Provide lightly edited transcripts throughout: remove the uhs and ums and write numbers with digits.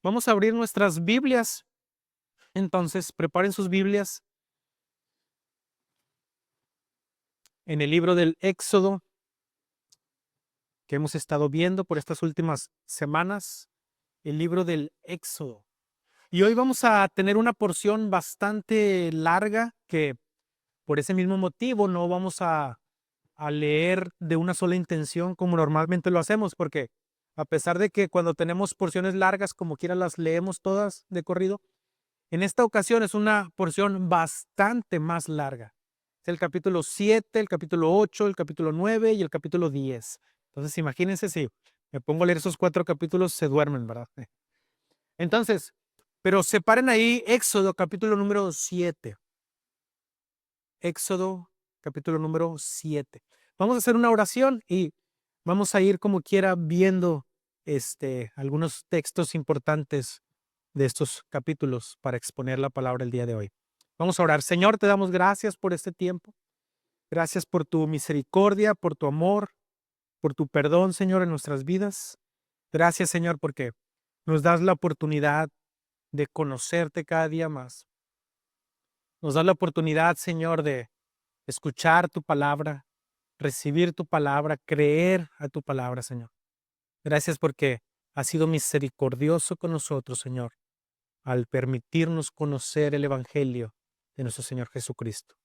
Vamos a abrir nuestras Biblias. Entonces, preparen sus Biblias en el libro del Éxodo que hemos estado viendo por estas últimas semanas, el libro del Éxodo. Y hoy vamos a tener una porción bastante larga que por ese mismo motivo no vamos a leer de una sola intención como normalmente lo hacemos, porque a pesar de que cuando tenemos porciones largas, como quiera las leemos todas de corrido, en esta ocasión es una porción bastante más larga. Es el capítulo 7, el capítulo 8, el capítulo 9 y el capítulo 10. Entonces, imagínense si me pongo a leer esos 4 capítulos, se duermen, ¿verdad? Entonces, pero separen ahí Éxodo, capítulo número 7. Éxodo, capítulo número 7. Vamos a hacer una oración y vamos a ir como quiera viendo algunos textos importantes de estos capítulos para exponer la palabra el día de hoy. Vamos a orar. Señor, te damos gracias por este tiempo. Gracias por tu misericordia, por tu amor, por tu perdón, Señor, en nuestras vidas. Gracias, Señor, porque nos das la oportunidad de conocerte cada día más. Nos das la oportunidad, Señor, de escuchar tu palabra, recibir tu palabra, creer a tu palabra, Señor. Gracias porque has sido misericordioso con nosotros, Señor, al permitirnos conocer el Evangelio de nuestro Señor Jesucristo.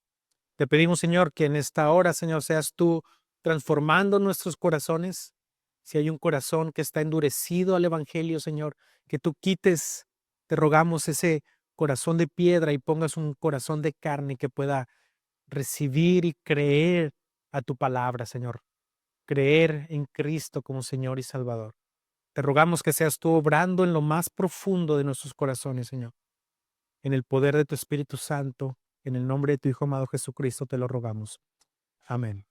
Te pedimos, Señor, que en esta hora, Señor, seas tú transformando nuestros corazones. Si hay un corazón que está endurecido al Evangelio, Señor, que tú quites, te rogamos, ese corazón de piedra y pongas un corazón de carne que pueda recibir y creer a tu palabra, Señor. Creer en Cristo como Señor y Salvador. Te rogamos que seas tú obrando en lo más profundo de nuestros corazones, Señor. En el poder de tu Espíritu Santo, en el nombre de tu Hijo amado Jesucristo, te lo rogamos. Amén.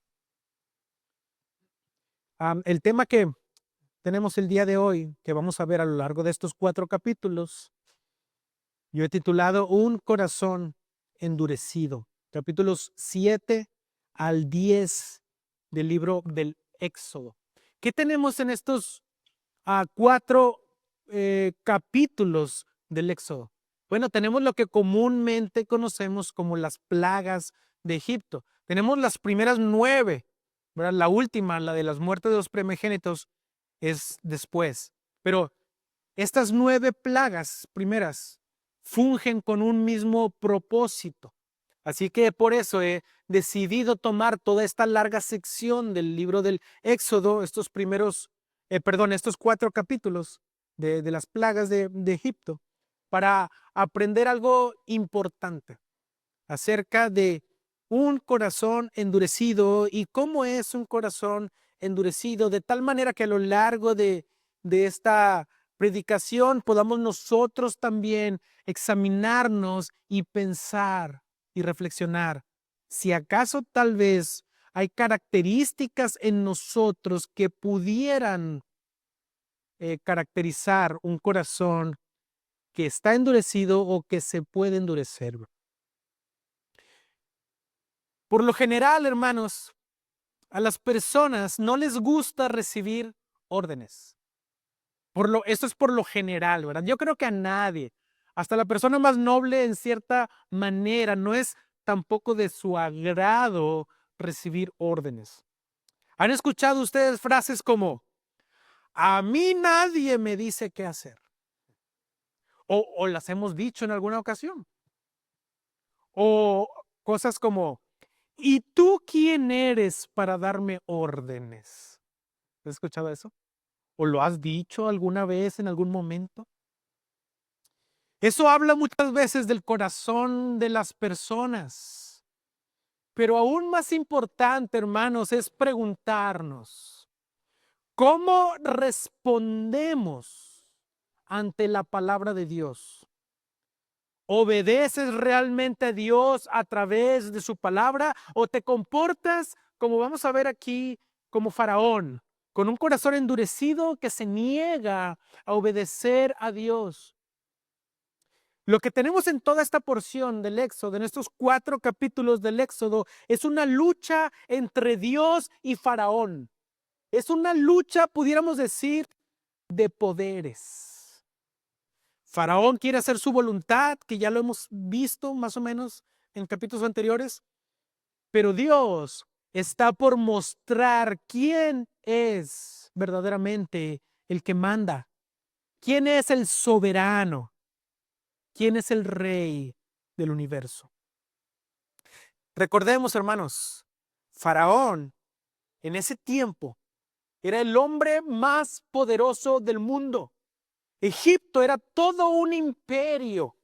El tema que tenemos el día de hoy, que vamos a ver a lo largo de estos 4 capítulos, yo he titulado Un corazón endurecido. Capítulos 7 al 10 del libro del Éxodo. ¿Qué tenemos en estos 4 capítulos del Éxodo? Bueno, tenemos lo que comúnmente conocemos como las plagas de Egipto. Tenemos las primeras 9, ¿verdad? La última, la de las muertes de los primogénitos, es después. Pero estas 9 plagas primeras fungen con un mismo propósito. Así que por eso he decidido tomar toda esta larga sección del libro del Éxodo, estos 4 capítulos de las plagas de Egipto, para aprender algo importante acerca de un corazón endurecido y cómo es un corazón endurecido, de tal manera que a lo largo de esta predicación podamos nosotros también examinarnos y pensar y reflexionar si acaso tal vez hay características en nosotros que pudieran caracterizar un corazón que está endurecido o que se puede endurecer. Por lo general, hermanos, a las personas no les gusta recibir órdenes. Esto es por lo general, ¿verdad? Yo creo que a nadie, hasta la persona más noble en cierta manera, no es tampoco de su agrado recibir órdenes. ¿Han escuchado ustedes frases como, a mí nadie me dice qué hacer? O las hemos dicho en alguna ocasión. O cosas como, ¿y tú quién eres para darme órdenes? ¿Has escuchado eso? ¿O lo has dicho alguna vez en algún momento? Eso habla muchas veces del corazón de las personas. Pero aún más importante, hermanos, es preguntarnos, ¿cómo respondemos ante la palabra de Dios? ¿Obedeces realmente a Dios a través de su palabra o te comportas, como vamos a ver aquí, como Faraón, con un corazón endurecido que se niega a obedecer a Dios? Lo que tenemos en toda esta porción del Éxodo, en estos 4 capítulos del Éxodo, es una lucha entre Dios y Faraón. Es una lucha, pudiéramos decir, de poderes. Faraón quiere hacer su voluntad, que ya lo hemos visto más o menos en capítulos anteriores, pero Dios está por mostrar quién es verdaderamente el que manda, quién es el soberano, quién es el rey del universo. Recordemos, hermanos, Faraón en ese tiempo era el hombre más poderoso del mundo. Egipto era todo un imperio.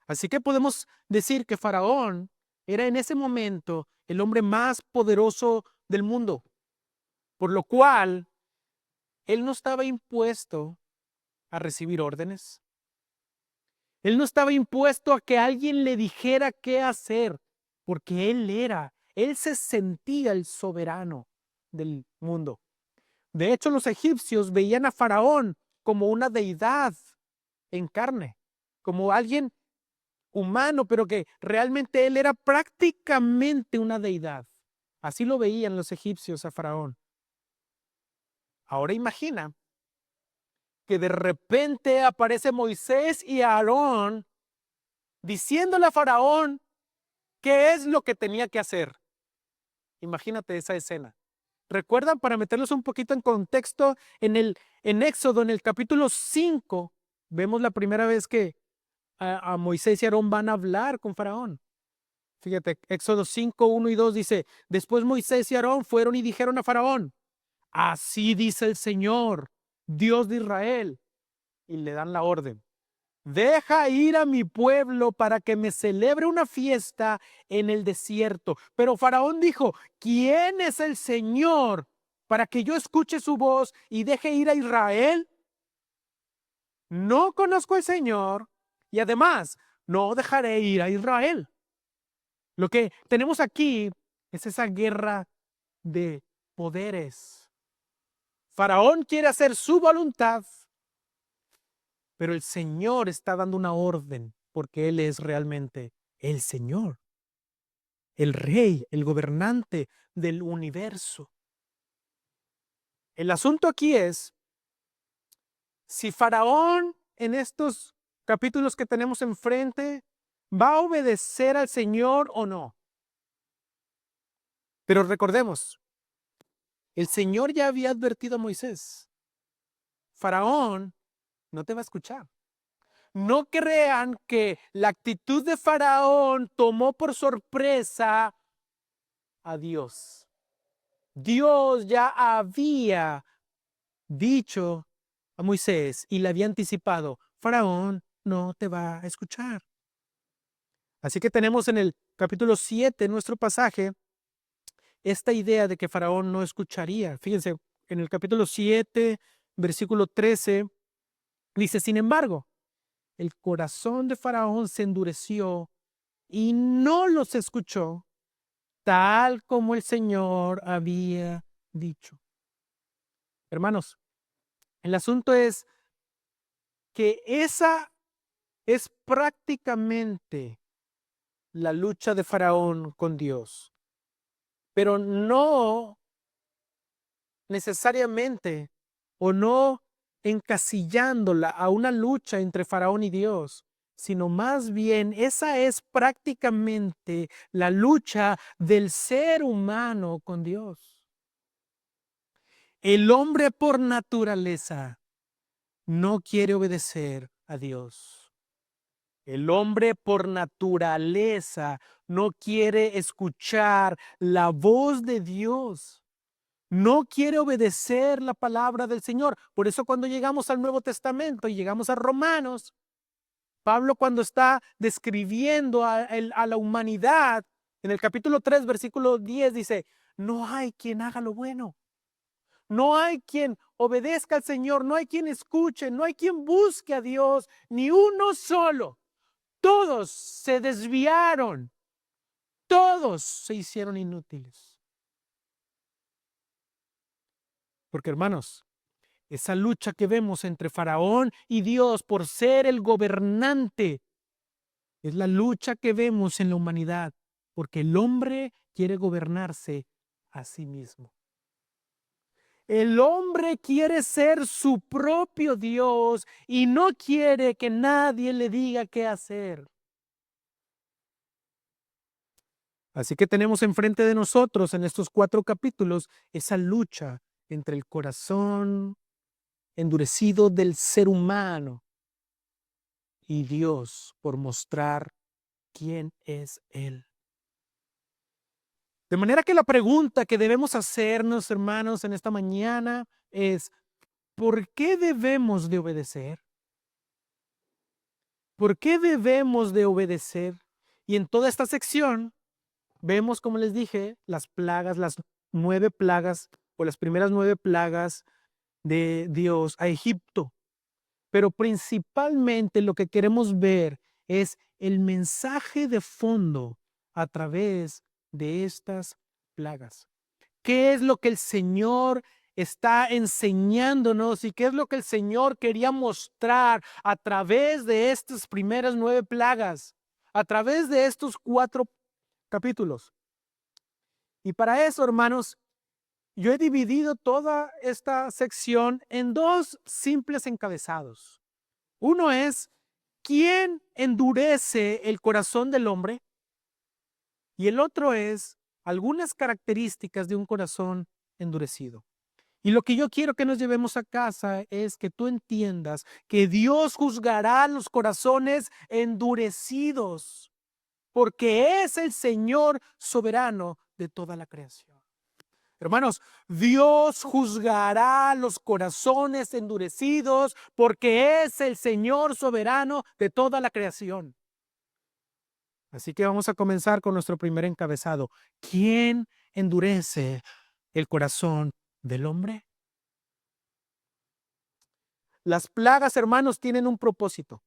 Así que podemos decir que Faraón era en ese momento el hombre más poderoso del mundo, por lo cual él no estaba impuesto a recibir órdenes. Él no estaba impuesto a que alguien le dijera qué hacer, porque él se sentía el soberano del mundo. De hecho, los egipcios veían a Faraón como una deidad en carne, como alguien humano, pero que realmente él era prácticamente una deidad. Así lo veían los egipcios a Faraón. Ahora imagina que de repente aparece Moisés y Aarón diciéndole a Faraón qué es lo que tenía que hacer. Imagínate esa escena. ¿Recuerdan? Para meterlos un poquito en contexto, en Éxodo, en el capítulo 5, vemos la primera vez que a Moisés y Aarón van a hablar con Faraón. Fíjate, Éxodo 5, 1 y 2 dice, después Moisés y Aarón fueron y dijeron a Faraón, así dice el Señor, Dios de Israel, y le dan la orden. Deja ir a mi pueblo para que me celebre una fiesta en el desierto. Pero Faraón dijo, ¿quién es el Señor para que yo escuche su voz y deje ir a Israel? No conozco al Señor y además no dejaré ir a Israel. Lo que tenemos aquí es esa guerra de poderes. Faraón quiere hacer su voluntad, pero el Señor está dando una orden porque Él es realmente el Señor, el Rey, el gobernante del universo. El asunto aquí es si Faraón en estos capítulos que tenemos enfrente va a obedecer al Señor o no. Pero recordemos, el Señor ya había advertido a Moisés. Faraón no te va a escuchar. No crean que la actitud de Faraón tomó por sorpresa a Dios. Dios ya había dicho a Moisés y le había anticipado, Faraón no te va a escuchar. Así que tenemos en el capítulo 7, nuestro pasaje, esta idea de que Faraón no escucharía. Fíjense, en el capítulo 7, versículo 13, dice, sin embargo, el corazón de Faraón se endureció y no los escuchó, tal como el Señor había dicho. Hermanos, el asunto es que esa es prácticamente la lucha de Faraón con Dios, pero no necesariamente o no encasillándola a una lucha entre Faraón y Dios, sino más bien esa es prácticamente la lucha del ser humano con Dios. El hombre por naturaleza no quiere obedecer a Dios. El hombre por naturaleza no quiere escuchar la voz de Dios. No quiere obedecer la palabra del Señor. Por eso cuando llegamos al Nuevo Testamento y llegamos a Romanos, Pablo cuando está describiendo a la humanidad, en el capítulo 3, versículo 10 dice, no hay quien haga lo bueno. No hay quien obedezca al Señor, no hay quien escuche, no hay quien busque a Dios, ni uno solo. Todos se desviaron, todos se hicieron inútiles. Porque hermanos, esa lucha que vemos entre Faraón y Dios por ser el gobernante es la lucha que vemos en la humanidad, porque el hombre quiere gobernarse a sí mismo. El hombre quiere ser su propio Dios y no quiere que nadie le diga qué hacer. Así que tenemos enfrente de nosotros en estos 4 capítulos esa lucha entre el corazón endurecido del ser humano y Dios por mostrar quién es Él. De manera que la pregunta que debemos hacernos, hermanos, en esta mañana es, ¿por qué debemos de obedecer? ¿Por qué debemos de obedecer? Y en toda esta sección vemos, como les dije, las plagas, las 9 plagas o las primeras 9 plagas de Dios a Egipto. Pero principalmente lo que queremos ver es el mensaje de fondo a través de estas plagas. ¿Qué es lo que el Señor está enseñándonos y qué es lo que el Señor quería mostrar a través de estas primeras 9 plagas, a través de estos 4 capítulos? Y para eso, hermanos, yo he dividido toda esta sección en 2 simples encabezados. Uno es, ¿quién endurece el corazón del hombre? Y el otro es, algunas características de un corazón endurecido. Y lo que yo quiero que nos llevemos a casa es que tú entiendas que Dios juzgará los corazones endurecidos, porque es el Señor soberano de toda la creación. Hermanos, Dios juzgará los corazones endurecidos porque es el Señor soberano de toda la creación. Así que vamos a comenzar con nuestro primer encabezado. ¿Quién endurece el corazón del hombre? Las plagas, hermanos, tienen un propósito.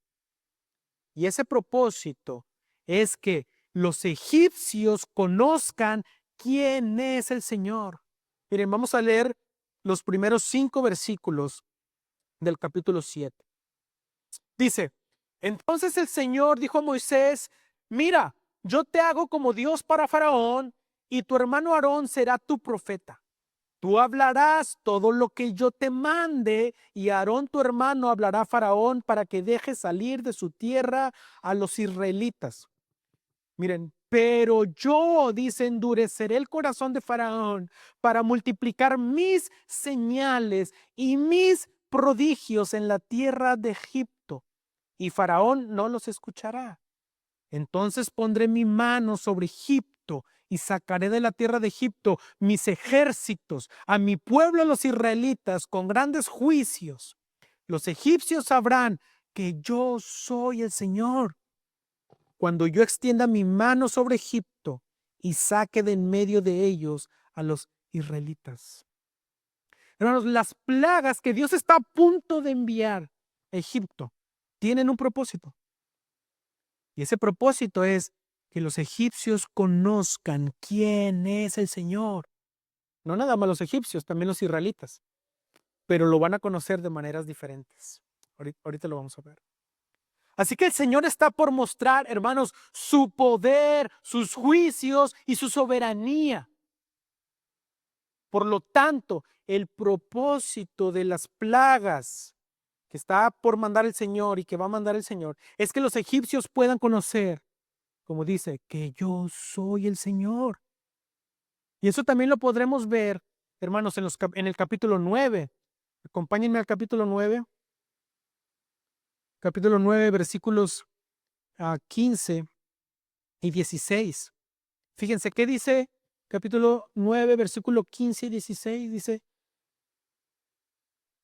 Y ese propósito es que los egipcios conozcan quién es el Señor. Miren, vamos a leer los primeros 5 versículos del capítulo 7. Dice, entonces el Señor dijo a Moisés, mira, yo te hago como Dios para Faraón y tu hermano Aarón será tu profeta. Tú hablarás todo lo que yo te mande y Aarón tu hermano hablará a Faraón para que deje salir de su tierra a los israelitas. Miren, pero yo, dice, endureceré el corazón de Faraón para multiplicar mis señales y mis prodigios en la tierra de Egipto, y Faraón no los escuchará. Entonces pondré mi mano sobre Egipto y sacaré de la tierra de Egipto mis ejércitos, a mi pueblo los israelitas, con grandes juicios. Los egipcios sabrán que yo soy el Señor cuando yo extienda mi mano sobre Egipto y saque de en medio de ellos a los israelitas. Hermanos, las plagas que Dios está a punto de enviar a Egipto tienen un propósito. Y ese propósito es que los egipcios conozcan quién es el Señor. No nada más los egipcios, también los israelitas. Pero lo van a conocer de maneras diferentes. Ahorita lo vamos a ver. Así que el Señor está por mostrar, hermanos, su poder, sus juicios y su soberanía. Por lo tanto, el propósito de las plagas que está por mandar el Señor y que va a mandar el Señor es que los egipcios puedan conocer, como dice, que yo soy el Señor. Y eso también lo podremos ver, hermanos, en el capítulo 9. Acompáñenme al capítulo 9. Capítulo 9, versículos 15 y 16. Fíjense, ¿qué dice capítulo 9, versículo 15 y 16?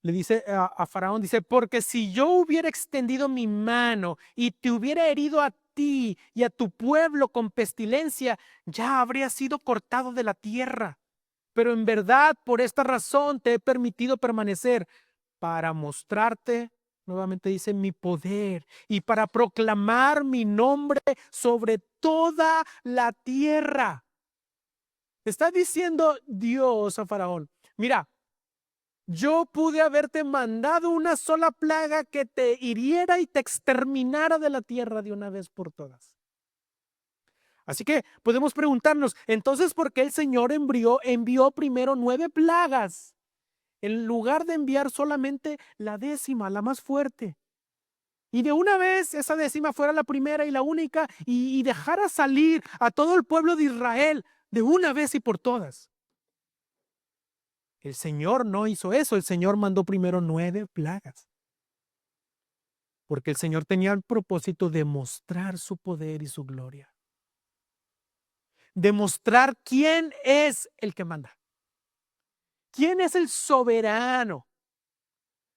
Le dice a Faraón, dice, porque si yo hubiera extendido mi mano y te hubiera herido a ti y a tu pueblo con pestilencia, ya habría sido cortado de la tierra. Pero en verdad, por esta razón te he permitido permanecer para mostrarte, nuevamente dice, mi poder y para proclamar mi nombre sobre toda la tierra. Está diciendo Dios a Faraón, mira, yo pude haberte mandado una sola plaga que te hiriera y te exterminara de la tierra de una vez por todas. Así que podemos preguntarnos, entonces, ¿por qué el Señor envió primero 9 plagas? en lugar de enviar solamente la 10ª, la más fuerte, y de una vez esa 10ª fuera la primera y la única, y dejara salir a todo el pueblo de Israel de una vez y por todas. El Señor no hizo eso. El Señor mandó primero 9 plagas. Porque el Señor tenía el propósito de mostrar su poder y su gloria. Demostrar quién es el que manda. ¿Quién es el soberano?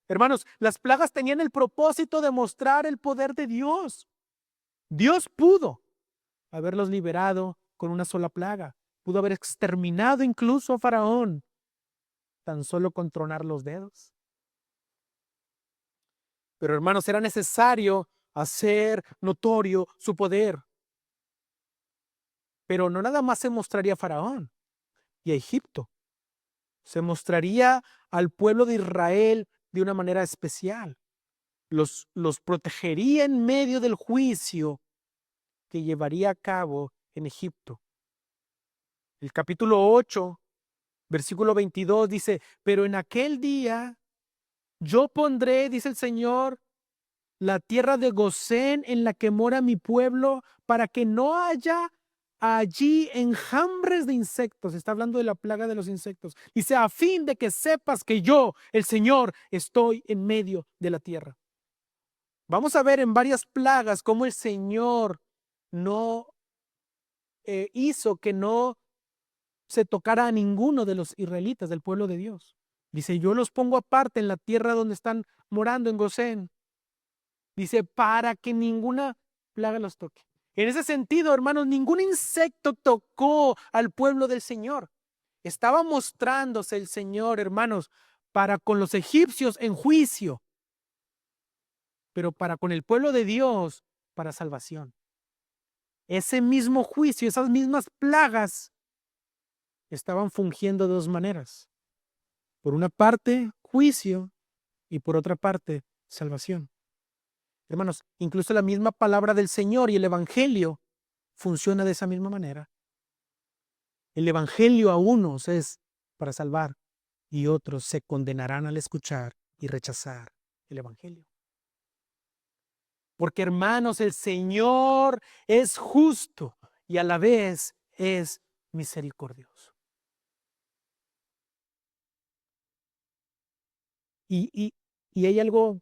Hermanos, las plagas tenían el propósito de mostrar el poder de Dios. Dios pudo haberlos liberado con una sola plaga. Pudo haber exterminado incluso a Faraón, tan solo con tronar los dedos. Pero hermanos, era necesario hacer notorio su poder. Pero no nada más se mostraría a Faraón y a Egipto. Se mostraría al pueblo de Israel de una manera especial. Los protegería en medio del juicio que llevaría a cabo en Egipto. El capítulo 8, versículo 22 dice, pero en aquel día yo pondré, dice el Señor, la tierra de Gosén en la que mora mi pueblo, para que no haya allí enjambres de insectos. Está hablando de la plaga de los insectos. Dice, a fin de que sepas que yo, el Señor, estoy en medio de la tierra. Vamos a ver en varias plagas cómo el Señor no hizo que no se tocara a ninguno de los israelitas del pueblo de Dios. Dice, yo los pongo aparte en la tierra donde están morando en Gosén. Dice, para que ninguna plaga los toque. En ese sentido, hermanos, ningún insecto tocó al pueblo del Señor. Estaba mostrándose el Señor, hermanos, para con los egipcios en juicio, pero para con el pueblo de Dios, para salvación. Ese mismo juicio, esas mismas plagas, estaban fungiendo de dos maneras. Por una parte, juicio, y por otra parte, salvación. Hermanos, incluso la misma palabra del Señor y el Evangelio funciona de esa misma manera. El Evangelio a unos es para salvar y otros se condenarán al escuchar y rechazar el Evangelio. Porque, hermanos, el Señor es justo y a la vez es misericordioso. Y hay algo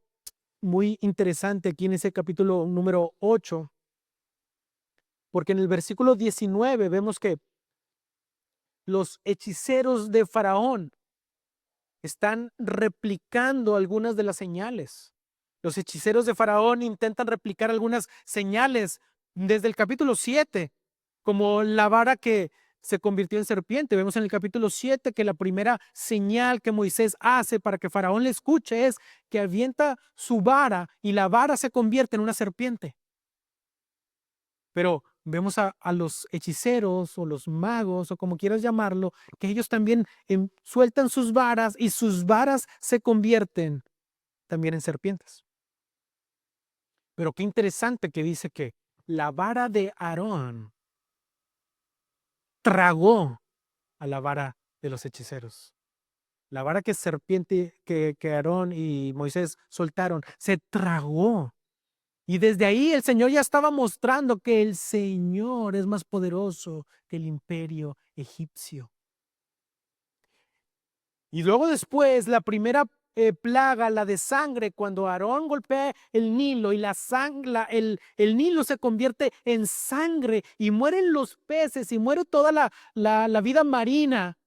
muy interesante aquí en ese capítulo número 8, porque en el versículo 19 vemos que los hechiceros de Faraón están replicando algunas de las señales. Los hechiceros de Faraón intentan replicar algunas señales desde el capítulo 7, como la vara que se convirtió en serpiente. Vemos en el capítulo 7 que la primera señal que Moisés hace para que Faraón le escuche es que avienta su vara y la vara se convierte en una serpiente. Pero vemos a los hechiceros o los magos o como quieras llamarlo, que ellos también sueltan sus varas y sus varas se convierten también en serpientes. Pero qué interesante que dice que la vara de Aarón tragó a la vara de los hechiceros. La vara que serpiente que Aarón y Moisés soltaron se tragó. Y desde ahí el Señor ya estaba mostrando que el Señor es más poderoso que el imperio egipcio. Y luego después la primera plaga, la de sangre, cuando Aarón golpea el Nilo y la sangre, el Nilo se convierte en sangre y mueren los peces y muere toda la vida marina.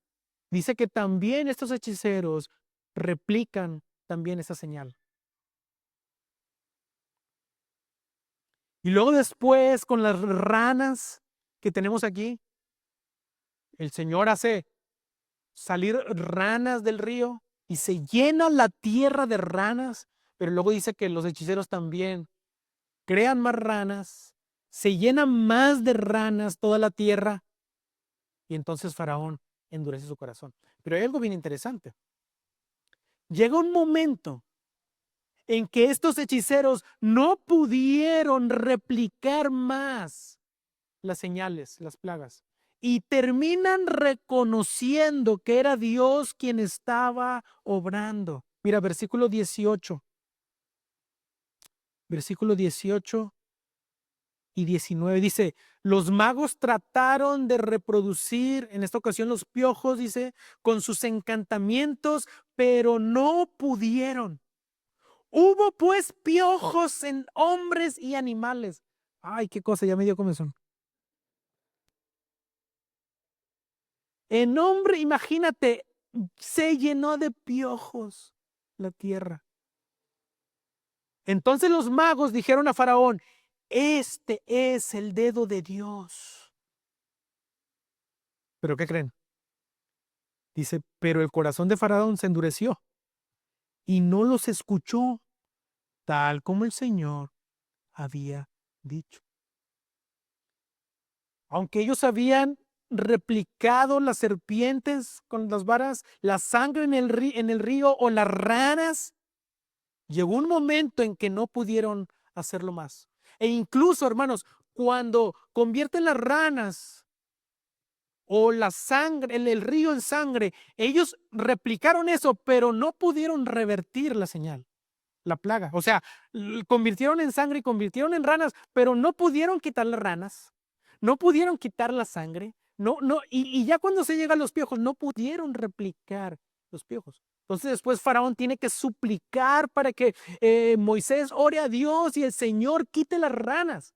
Dice que también estos hechiceros replican también esa señal. Y luego después con las ranas que tenemos aquí, el Señor hace salir ranas del río y se llena la tierra de ranas, pero luego dice que los hechiceros también crean más ranas, se llena más de ranas toda la tierra y entonces Faraón endurece su corazón. Pero hay algo bien interesante. Llega un momento en que estos hechiceros no pudieron replicar más las señales, las plagas. y terminan reconociendo que era Dios quien estaba obrando. Mira, versículo 18. Versículo 18 y 19 dice, los magos trataron de reproducir, en esta ocasión los piojos, dice, con sus encantamientos, pero no pudieron. Hubo pues piojos en hombres y animales. Ay, qué cosa, ya me dio comezón. En hombre, imagínate, se llenó de piojos la tierra. Entonces los magos dijeron a Faraón, este es el dedo de Dios. ¿Pero qué creen? Dice, pero el corazón de Faraón se endureció y no los escuchó, tal como el Señor había dicho. Aunque ellos habían replicado las serpientes con las varas, la sangre en el río o las ranas, llegó un momento en que no pudieron hacerlo más. E incluso, hermanos, cuando convierten las ranas o la sangre, el río en sangre, ellos replicaron eso, pero no pudieron revertir la señal, la plaga. O sea, convirtieron en sangre y convirtieron en ranas, pero no pudieron quitar las ranas, no pudieron quitar la sangre, y ya cuando se llegan los piojos, no pudieron replicar los piojos. Entonces después Faraón tiene que suplicar para que Moisés ore a Dios y el Señor quite las ranas,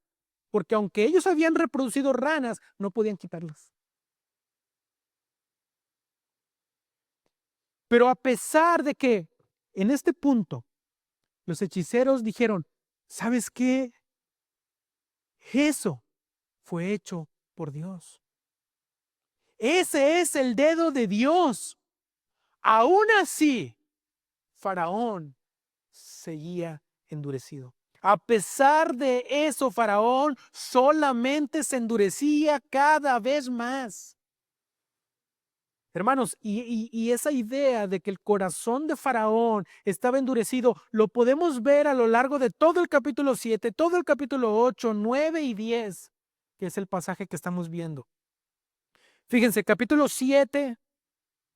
porque aunque ellos habían reproducido ranas, no podían quitarlas. Pero a pesar de que en este punto los hechiceros dijeron, ¿sabes qué? Eso fue hecho por Dios. Ese es el dedo de Dios. Aún así, Faraón seguía endurecido. A pesar de eso, Faraón solamente se endurecía cada vez más. Hermanos, y esa idea de que el corazón de Faraón estaba endurecido, lo podemos ver a lo largo de todo el capítulo 7, todo el capítulo 8, 9 y 10, que es el pasaje que estamos viendo. Fíjense, capítulo 7,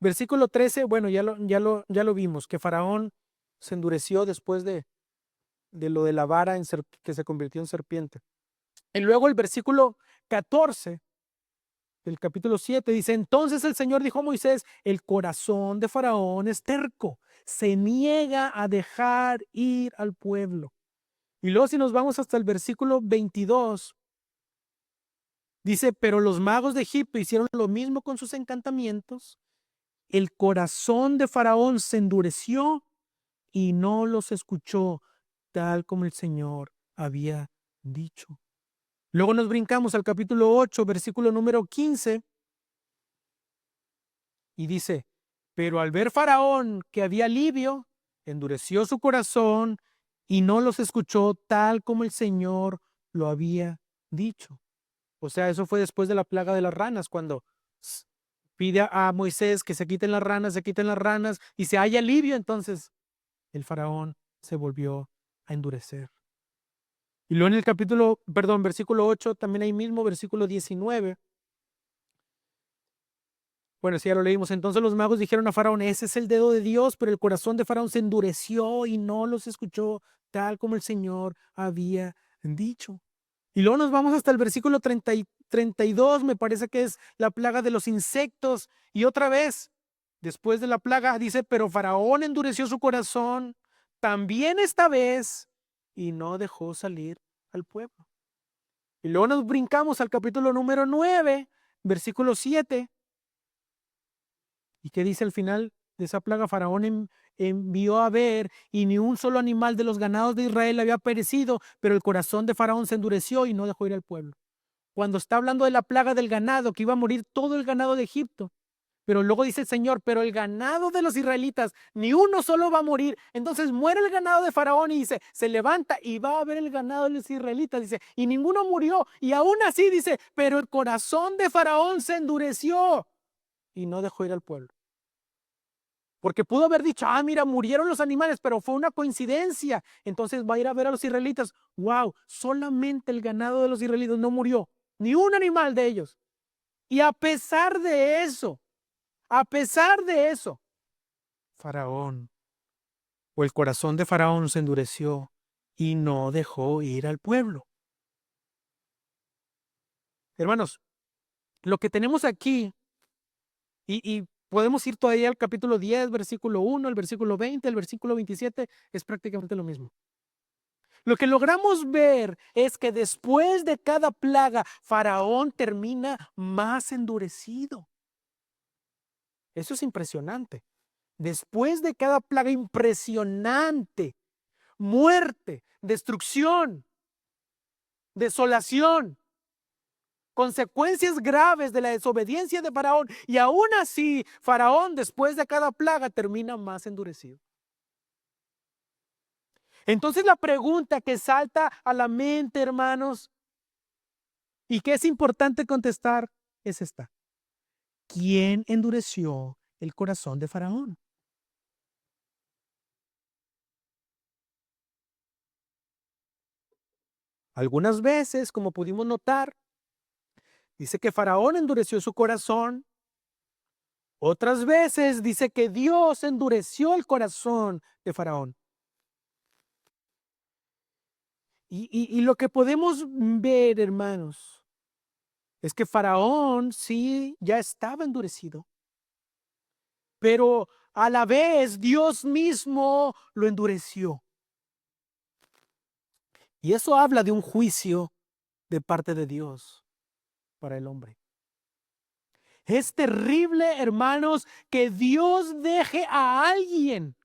versículo 13, bueno, ya lo vimos, que Faraón se endureció después de lo de la vara que se convirtió en serpiente. Y luego el versículo 14 del capítulo 7 dice, entonces el Señor dijo a Moisés, el corazón de Faraón es terco, se niega a dejar ir al pueblo. Y luego si nos vamos hasta el versículo 22, dice, pero los magos de Egipto hicieron lo mismo con sus encantamientos, el corazón de Faraón se endureció y no los escuchó, tal como el Señor había dicho. Luego nos brincamos al capítulo 8, versículo número 15, y dice, pero al ver Faraón que había alivio, endureció su corazón y no los escuchó tal como el Señor lo había dicho. O sea, eso fue después de la plaga de las ranas, cuando pide a Moisés que se quiten las ranas y se haya alivio, entonces el Faraón se volvió a endurecer. Y luego en el versículo 8, también ahí mismo, versículo 19. Bueno, sí, ya lo leímos. Entonces los magos dijeron a Faraón, ese es el dedo de Dios, pero el corazón de Faraón se endureció y no los escuchó, tal como el Señor había dicho. Y luego nos vamos hasta el versículo 32, me parece que es la plaga de los insectos. Y otra vez, después de la plaga, dice, pero Faraón endureció su corazón también esta vez y no dejó salir al pueblo. Y luego nos brincamos al capítulo número 9, versículo 7. ¿Y qué dice al final de esa plaga? Faraón envió a ver y ni un solo animal de los ganados de Israel había perecido, pero el corazón de Faraón se endureció y no dejó ir al pueblo. Cuando está hablando de la plaga del ganado, que iba a morir todo el ganado de Egipto, pero luego dice el Señor, pero el ganado de los israelitas, ni uno solo va a morir. Entonces muere el ganado de Faraón y dice, se levanta y va a ver el ganado de los israelitas, dice, y ninguno murió. Y aún así dice, pero el corazón de Faraón se endureció y no dejó ir al pueblo. Porque pudo haber dicho, mira, murieron los animales, pero fue una coincidencia. Entonces va a ir a ver a los israelitas. Wow, solamente el ganado de los israelitas no murió, ni un animal de ellos. Y a pesar de eso, Faraón, o el corazón de Faraón se endureció y no dejó ir al pueblo. Hermanos, lo que tenemos aquí, y podemos ir todavía al capítulo 10, versículo 1, el versículo 20, el versículo 27, es prácticamente lo mismo. Lo que logramos ver es que después de cada plaga, Faraón termina más endurecido. Eso es impresionante. Después de cada plaga impresionante, muerte, destrucción, desolación, consecuencias graves de la desobediencia de Faraón, y aún así, Faraón después de cada plaga termina más endurecido. Entonces la pregunta que salta a la mente, hermanos, y que es importante contestar es esta: ¿quién endureció el corazón de Faraón? Algunas veces, como pudimos notar, dice que Faraón endureció su corazón. Otras veces dice que Dios endureció el corazón de Faraón. Y lo que podemos ver, hermanos, es que Faraón sí ya estaba endurecido, pero a la vez Dios mismo lo endureció. Y eso habla de un juicio de parte de Dios para el hombre. Es terrible, hermanos, que Dios deje a alguien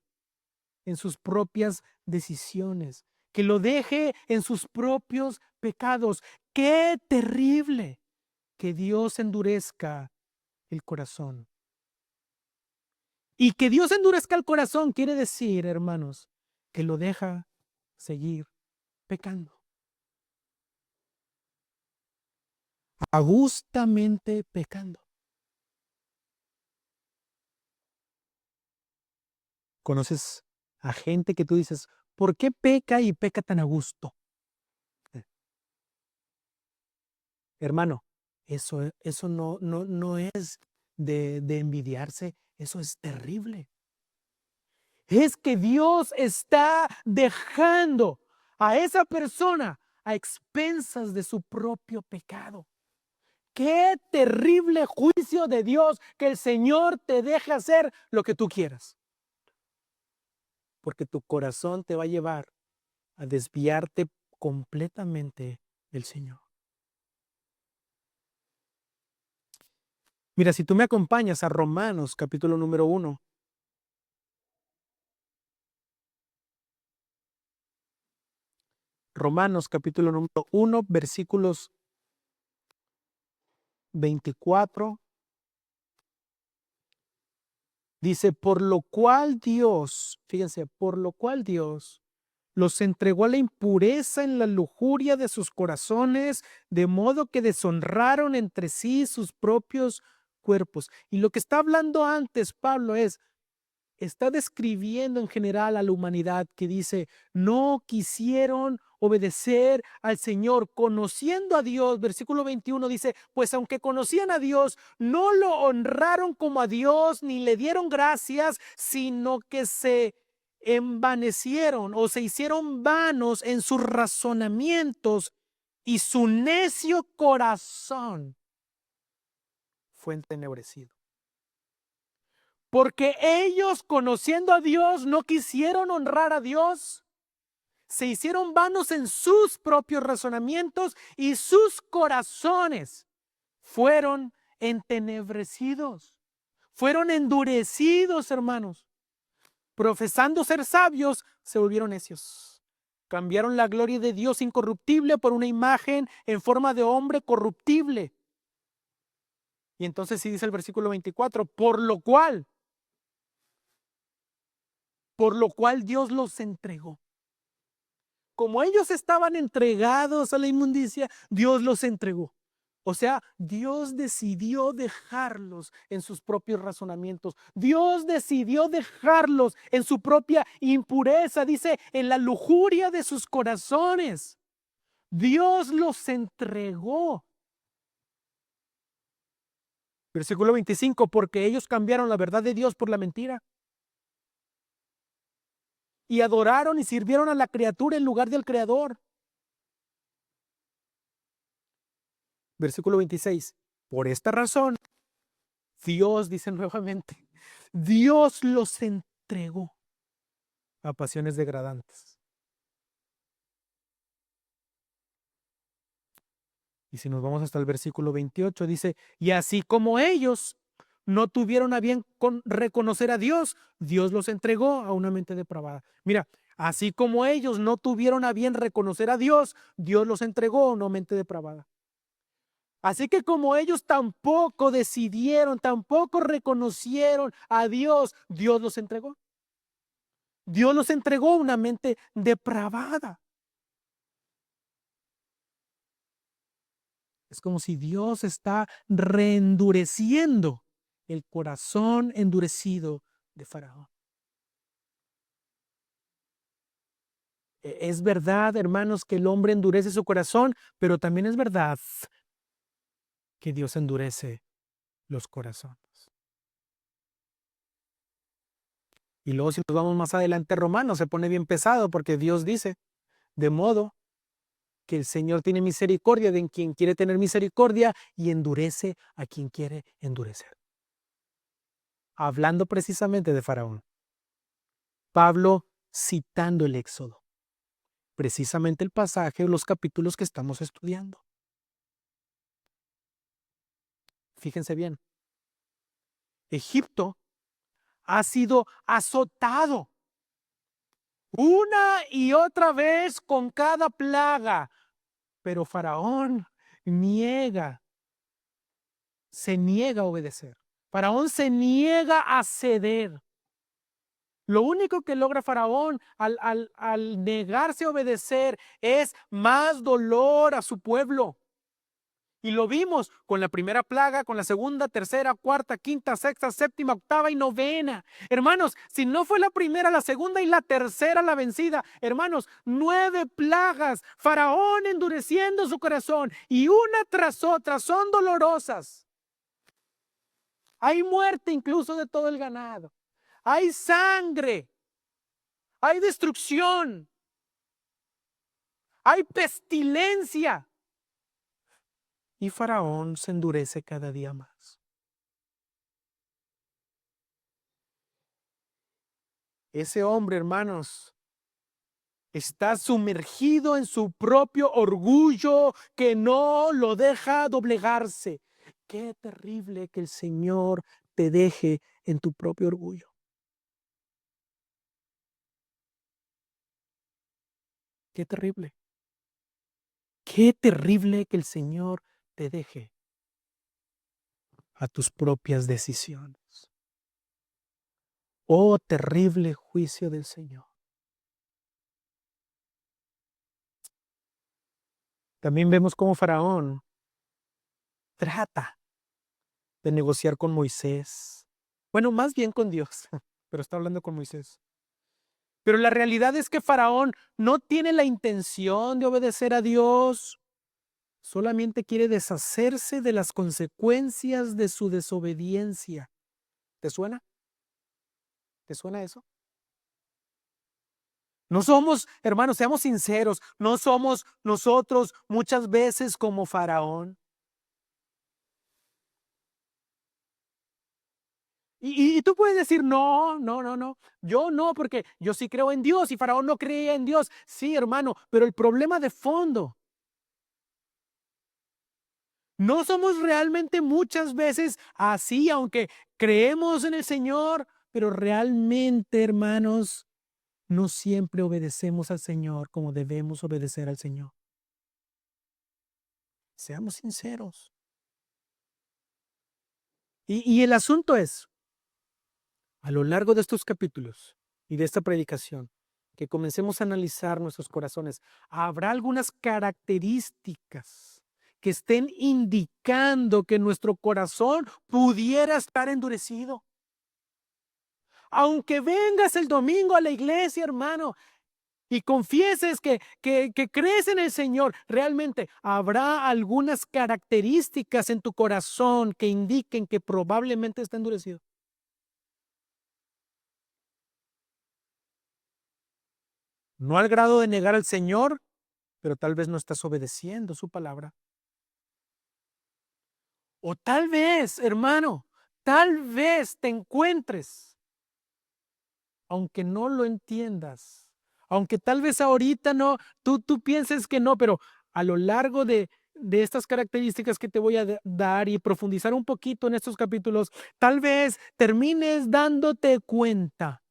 en sus propias decisiones, que lo deje en sus propios pecados. ¡Qué terrible que Dios endurezca el corazón! Y que Dios endurezca el corazón quiere decir, hermanos, que lo deja seguir pecando. Agustamente pecando. ¿Conoces a gente que tú dices, ¿por qué peca y peca tan a gusto? Hermano, eso no es de envidiarse, eso es terrible. Es que Dios está dejando a esa persona a expensas de su propio pecado. Qué terrible juicio de Dios que el Señor te deje hacer lo que tú quieras. Porque tu corazón te va a llevar a desviarte completamente del Señor. Mira, si tú me acompañas a Romanos capítulo número 1. Romanos capítulo número 1, versículos 24. Dice, por lo cual Dios, fíjense, por lo cual Dios los entregó a la impureza en la lujuria de sus corazones, de modo que deshonraron entre sí sus propios cuerpos. Y lo que está hablando antes Pablo está describiendo en general a la humanidad, que dice, no quisieron obedecer al Señor, conociendo a Dios. Versículo 21 dice, pues aunque conocían a Dios, no lo honraron como a Dios, ni le dieron gracias, sino que se envanecieron o se hicieron vanos en sus razonamientos, y su necio corazón fue entenebrecido. Porque ellos, conociendo a Dios, no quisieron honrar a Dios. Se hicieron vanos en sus propios razonamientos y sus corazones fueron entenebrecidos. Fueron endurecidos, hermanos. Profesando ser sabios, se volvieron necios. Cambiaron la gloria de Dios incorruptible por una imagen en forma de hombre corruptible. Y entonces sí dice el versículo 24, por lo cual Dios los entregó. Como ellos estaban entregados a la inmundicia, Dios los entregó. O sea, Dios decidió dejarlos en sus propios razonamientos. Dios decidió dejarlos en su propia impureza, dice, en la lujuria de sus corazones. Dios los entregó. Versículo 25, porque ellos cambiaron la verdad de Dios por la mentira. Y adoraron y sirvieron a la criatura en lugar del Creador. Versículo 26, por esta razón, Dios, dice nuevamente, Dios los entregó a pasiones degradantes. Y si nos vamos hasta el versículo 28, dice, y así como ellos no tuvieron a bien reconocer a Dios, Dios los entregó a una mente depravada. Mira, así como ellos no tuvieron a bien reconocer a Dios, Dios los entregó a una mente depravada. Así que como ellos tampoco decidieron, tampoco reconocieron a Dios, Dios los entregó. Dios los entregó a una mente depravada. Es como si Dios está reendureciendo el corazón endurecido de Faraón. Es verdad, hermanos, que el hombre endurece su corazón, pero también es verdad que Dios endurece los corazones. Y luego si nos vamos más adelante a Romanos, se pone bien pesado porque Dios dice, de modo que el Señor tiene misericordia de quien quiere tener misericordia y endurece a quien quiere endurecer. Hablando precisamente de Faraón. Pablo citando el Éxodo. Precisamente el pasaje o los capítulos que estamos estudiando. Fíjense bien. Egipto ha sido azotado una y otra vez con cada plaga, pero Faraón se niega a obedecer. Faraón se niega a ceder. Lo único que logra Faraón al negarse a obedecer es más dolor a su pueblo. Y lo vimos con la primera plaga, con la segunda, tercera, cuarta, quinta, sexta, séptima, octava y novena. Hermanos, si no fue la primera, la segunda y la tercera la vencida. Hermanos, 9 plagas. Faraón endureciendo su corazón y una tras otra son dolorosas. Hay muerte incluso de todo el ganado. Hay sangre. Hay destrucción. Hay pestilencia. Y Faraón se endurece cada día más. Ese hombre, hermanos, está sumergido en su propio orgullo que no lo deja doblegarse. Qué terrible que el Señor te deje en tu propio orgullo. Qué terrible. Qué terrible que el Señor te deje a tus propias decisiones. Oh, terrible juicio del Señor. También vemos cómo Faraón trata de negociar con Moisés. Bueno, más bien con Dios, pero está hablando con Moisés. Pero la realidad es que Faraón no tiene la intención de obedecer a Dios. Solamente quiere deshacerse de las consecuencias de su desobediencia. ¿Te suena? ¿Te suena eso? No somos, hermanos, seamos sinceros, no somos nosotros muchas veces como Faraón. Y tú puedes decir, no, yo no, porque yo sí creo en Dios y Faraón no creía en Dios. Sí, hermano, pero el problema de fondo, no somos realmente muchas veces así, aunque creemos en el Señor, pero realmente, hermanos, no siempre obedecemos al Señor como debemos obedecer al Señor. Seamos sinceros. Y el asunto es, a lo largo de estos capítulos y de esta predicación, que comencemos a analizar nuestros corazones, habrá algunas características que estén indicando que nuestro corazón pudiera estar endurecido. Aunque vengas el domingo a la iglesia, hermano, y confieses que crees en el Señor, realmente habrá algunas características en tu corazón que indiquen que probablemente está endurecido. No al grado de negar al Señor, pero tal vez no estás obedeciendo su palabra. O tal vez, hermano, tal vez te encuentres, aunque no lo entiendas, aunque tal vez ahorita no, tú pienses que no, pero a lo largo de estas características que te voy a dar y profundizar un poquito en estos capítulos, tal vez termines dándote cuenta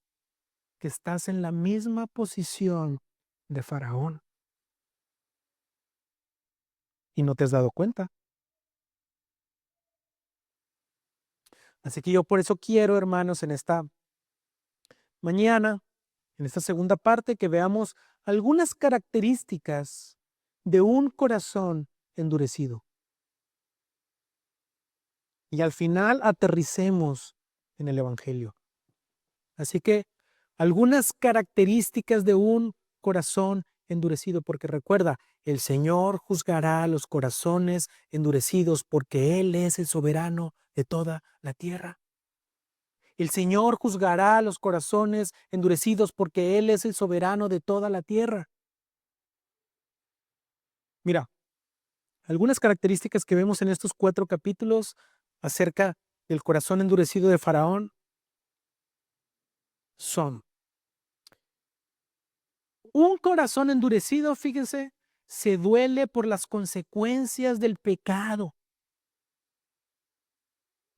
que estás en la misma posición de Faraón y no te has dado cuenta. Así que yo por eso quiero, hermanos, en esta mañana, en esta segunda parte, que veamos algunas características de un corazón endurecido. Y al final aterricemos en el Evangelio. Así que algunas características de un corazón endurecido, porque recuerda, el Señor juzgará a los corazones endurecidos porque Él es el soberano de toda la tierra. El Señor juzgará a los corazones endurecidos porque Él es el soberano de toda la tierra. Mira, algunas características que vemos en estos 4 capítulos acerca del corazón endurecido de Faraón son: un corazón endurecido, fíjense, se duele por las consecuencias del pecado.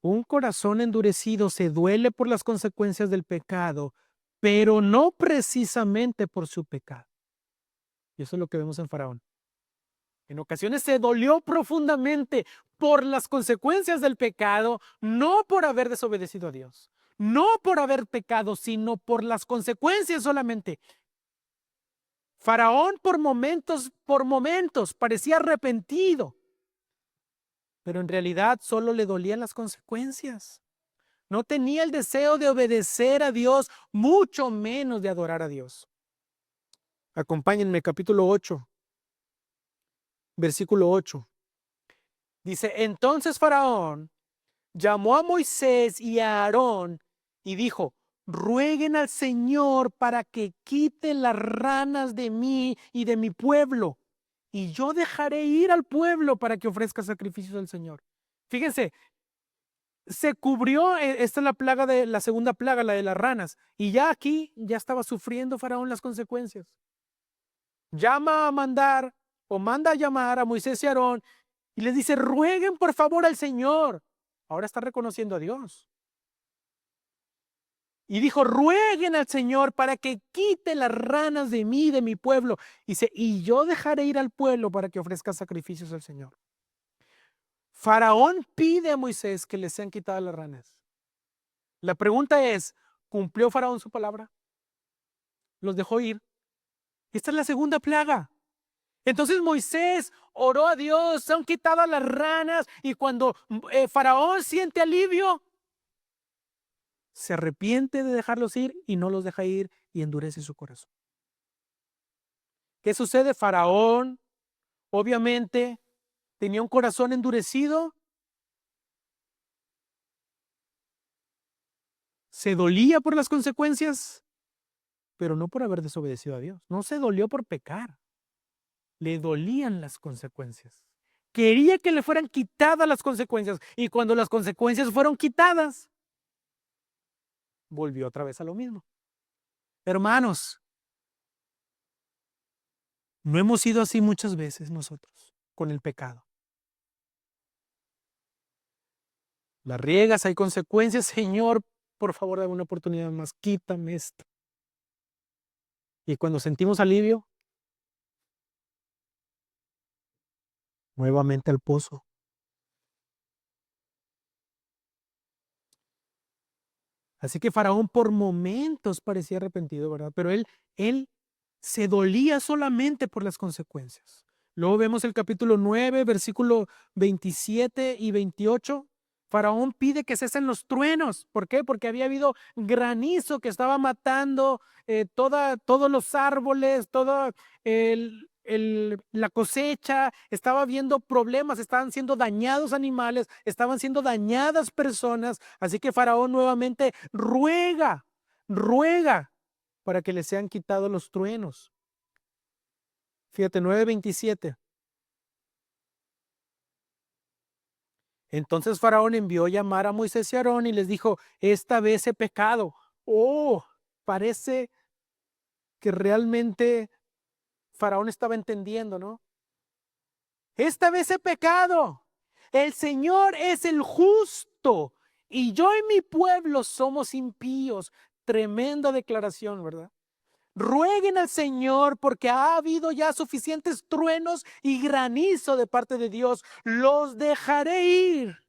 Un corazón endurecido se duele por las consecuencias del pecado, pero no precisamente por su pecado. Y eso es lo que vemos en Faraón. En ocasiones se dolió profundamente por las consecuencias del pecado, no por haber desobedecido a Dios, no por haber pecado, sino por las consecuencias solamente. Faraón por momentos parecía arrepentido, pero en realidad solo le dolían las consecuencias. No tenía el deseo de obedecer a Dios, mucho menos de adorar a Dios. Acompáñenme, capítulo 8, versículo 8. Dice: entonces Faraón llamó a Moisés y a Aarón y dijo: rueguen al Señor para que quite las ranas de mí y de mi pueblo, y yo dejaré ir al pueblo para que ofrezca sacrificios al Señor. Fíjense, se cubrió, esta es la plaga de la segunda plaga, la de las ranas, y ya aquí ya estaba sufriendo Faraón las consecuencias. Llama a mandar o manda a llamar a Moisés y Aarón y les dice: rueguen por favor al Señor. Ahora está reconociendo a Dios. Y dijo: rueguen al Señor para que quite las ranas de mí, de mi pueblo. Dice: y yo dejaré ir al pueblo para que ofrezca sacrificios al Señor. Faraón pide a Moisés que le sean quitadas las ranas. La pregunta es: ¿cumplió Faraón su palabra? Los dejó ir. Esta es la segunda plaga. Entonces Moisés oró a Dios, se han quitado las ranas, y cuando Faraón siente alivio, se arrepiente de dejarlos ir y no los deja ir y endurece su corazón. ¿Qué sucede? Faraón, obviamente, tenía un corazón endurecido, se dolía por las consecuencias, pero no por haber desobedecido a Dios. No se dolió por pecar, le dolían las consecuencias. Quería que le fueran quitadas las consecuencias, y cuando las consecuencias fueron quitadas, volvió otra vez a lo mismo. Hermanos, no hemos sido así muchas veces nosotros con el pecado. Las riegas, hay consecuencias. Señor, por favor, dame una oportunidad más, quítame esto. Y cuando sentimos alivio, nuevamente al pozo. Así que Faraón por momentos parecía arrepentido, ¿verdad? Pero él se dolía solamente por las consecuencias. Luego vemos el capítulo 9, versículo 27 y 28. Faraón pide que cesen los truenos. ¿Por qué? Porque había habido granizo que estaba matando todos los árboles, toda la cosecha, estaba habiendo problemas, estaban siendo dañados animales, estaban siendo dañadas personas. Así que Faraón nuevamente ruega para que le sean quitados los truenos. Fíjate, 9:27. Entonces Faraón envió llamar a Moisés y Aarón y les dijo, esta vez he pecado. Oh, parece que realmente Faraón estaba entendiendo, ¿no? Esta vez he pecado. El Señor es el justo y yo y mi pueblo somos impíos. Tremenda declaración, ¿verdad? Rueguen al Señor porque ha habido ya suficientes truenos y granizo de parte de Dios. Los dejaré ir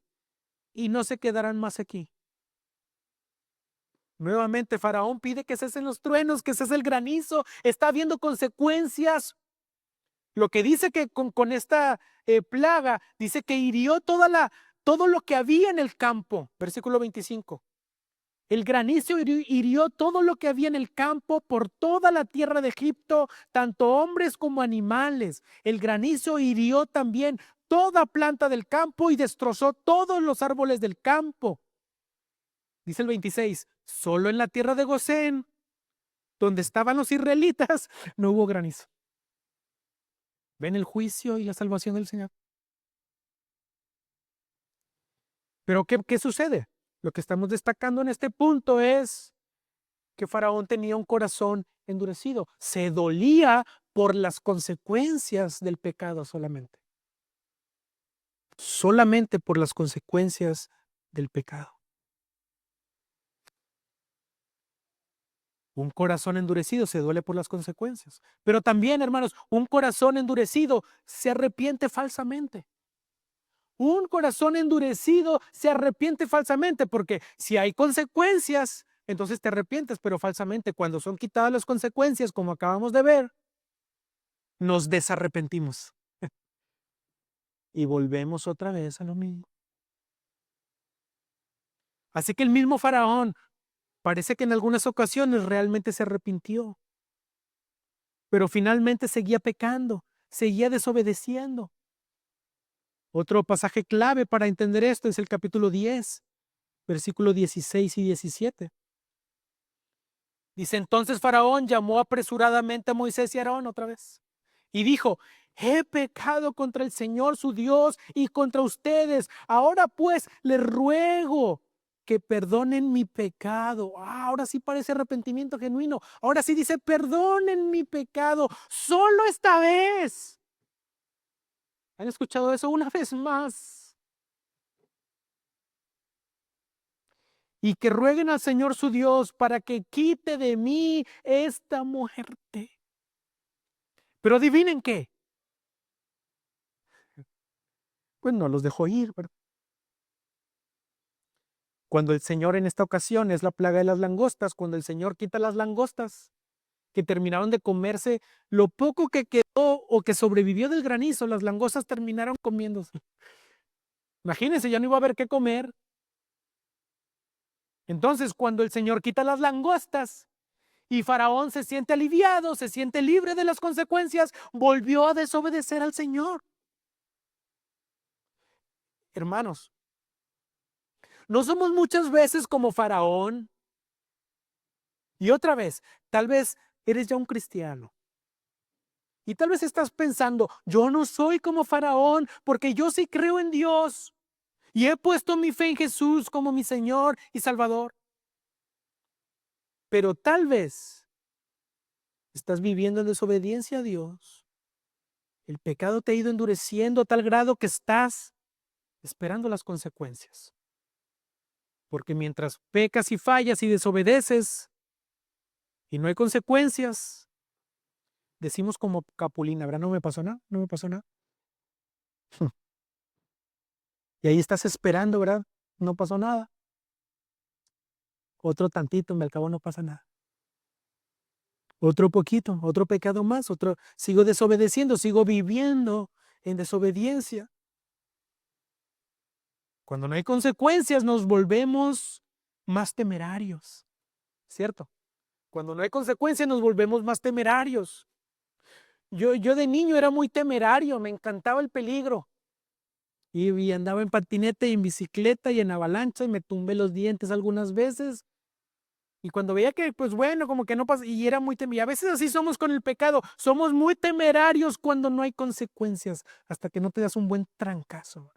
y no se quedarán más aquí. Nuevamente Faraón pide que cesen los truenos, que cese el granizo. Está habiendo consecuencias. Lo que dice que con esta plaga, dice que hirió todo lo que había en el campo. Versículo 25. El granizo hirió todo lo que había en el campo por toda la tierra de Egipto, tanto hombres como animales. El granizo hirió también toda planta del campo y destrozó todos los árboles del campo. Dice el 26, solo en la tierra de Gosén, donde estaban los israelitas, no hubo granizo. ¿Ven el juicio y la salvación del Señor? Pero ¿qué sucede? Lo que estamos destacando en este punto es que Faraón tenía un corazón endurecido. Se dolía por las consecuencias del pecado solamente. Solamente por las consecuencias del pecado. Un corazón endurecido se duele por las consecuencias. Pero también, hermanos, un corazón endurecido se arrepiente falsamente. Un corazón endurecido se arrepiente falsamente porque si hay consecuencias, entonces te arrepientes, pero falsamente. Cuando son quitadas las consecuencias, como acabamos de ver, nos desarrepentimos y volvemos otra vez a lo mismo. Así que el mismo Faraón parece que en algunas ocasiones realmente se arrepintió, pero finalmente seguía pecando, seguía desobedeciendo. Otro pasaje clave para entender esto es el capítulo 10, versículos 16 y 17. Dice, entonces Faraón llamó apresuradamente a Moisés y Aarón otra vez y dijo, he pecado contra el Señor su Dios y contra ustedes. Ahora pues les ruego que perdonen mi pecado. Ahora sí parece arrepentimiento genuino. Ahora sí dice, perdonen mi pecado solo esta vez. ¿Han escuchado eso una vez más? Y que rueguen al Señor su Dios para que quite de mí esta muerte. Pero adivinen qué. Pues no los dejó ir, ¿verdad? Cuando el Señor en esta ocasión es la plaga de las langostas, cuando el Señor quita las langostas que terminaron de comerse lo poco que quedó o que sobrevivió del granizo, las langostas terminaron comiéndose. Imagínense, ya no iba a haber qué comer. Entonces, cuando el Señor quita las langostas y Faraón se siente aliviado, se siente libre de las consecuencias, volvió a desobedecer al Señor. Hermanos, no somos muchas veces como Faraón. Y otra vez, tal vez eres ya un cristiano. Y tal vez estás pensando, yo no soy como Faraón porque yo sí creo en Dios. Y he puesto mi fe en Jesús como mi Señor y Salvador. Pero tal vez estás viviendo en desobediencia a Dios. El pecado te ha ido endureciendo a tal grado que estás esperando las consecuencias. Porque mientras pecas y fallas y desobedeces y no hay consecuencias, decimos como Capulina, ¿verdad? No me pasó nada, no me pasó nada. Y ahí estás esperando, ¿verdad? No pasó nada. Otro tantito, al cabo no pasa nada. Otro poquito, otro pecado más, sigo desobedeciendo, sigo viviendo en desobediencia. Cuando no hay consecuencias nos volvemos más temerarios, ¿cierto? Cuando no hay consecuencias nos volvemos más temerarios. Yo de niño era muy temerario, me encantaba el peligro. Y andaba en patineta y en bicicleta y en avalancha y me tumbé los dientes algunas veces. Y cuando veía que, pues bueno, como que no pasa, y era muy temeroso. Y a veces así somos con el pecado. Somos muy temerarios cuando no hay consecuencias, hasta que no te das un buen trancazo.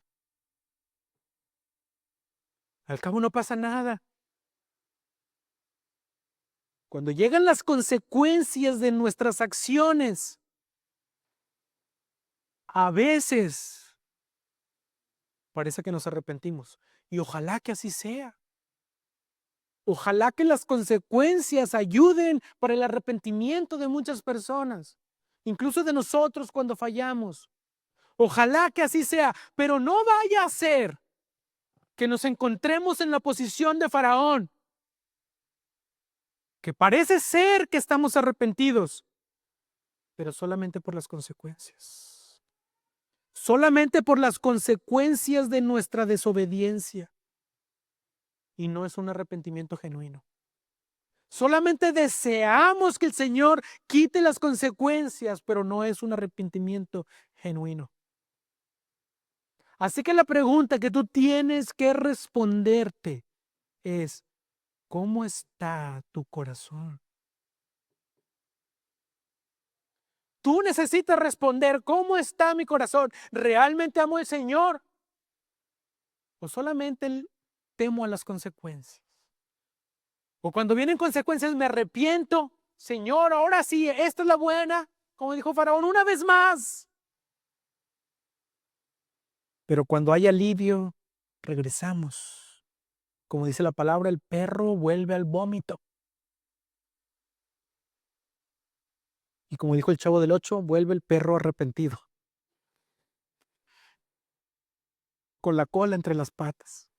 Al cabo no pasa nada. Cuando llegan las consecuencias de nuestras acciones, a veces parece que nos arrepentimos. Y ojalá que así sea. Ojalá que las consecuencias ayuden para el arrepentimiento de muchas personas, incluso de nosotros cuando fallamos. Ojalá que así sea, pero no vaya a ser que nos encontremos en la posición de Faraón, que parece ser que estamos arrepentidos, pero solamente por las consecuencias. Solamente por las consecuencias de nuestra desobediencia. Y no es un arrepentimiento genuino. Solamente deseamos que el Señor quite las consecuencias, pero no es un arrepentimiento genuino. Así que la pregunta que tú tienes que responderte es, ¿cómo está tu corazón? Tú necesitas responder, ¿cómo está mi corazón? ¿Realmente amo al Señor? ¿O solamente temo a las consecuencias? O cuando vienen consecuencias me arrepiento. Señor, ahora sí, esta es la buena. Como dijo Faraón, una vez más. Pero cuando hay alivio, regresamos. Como dice la palabra, el perro vuelve al vómito. Y como dijo el Chavo del Ocho, vuelve el perro arrepentido. Con la cola entre las patas.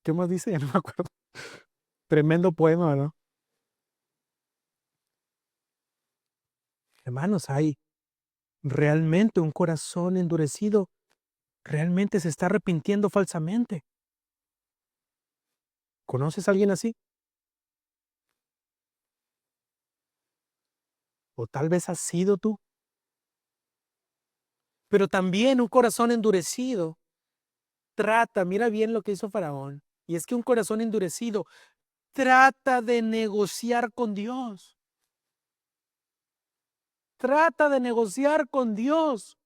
¿Qué más dice? Ya no me acuerdo. Tremendo poema, ¿no? Hermanos, hay realmente un corazón endurecido. Realmente se está arrepintiendo falsamente. ¿Conoces a alguien así? O tal vez has sido tú. Pero también un corazón endurecido mira bien lo que hizo Faraón. Y es que un corazón endurecido trata de negociar con Dios. Trata de negociar con Dios.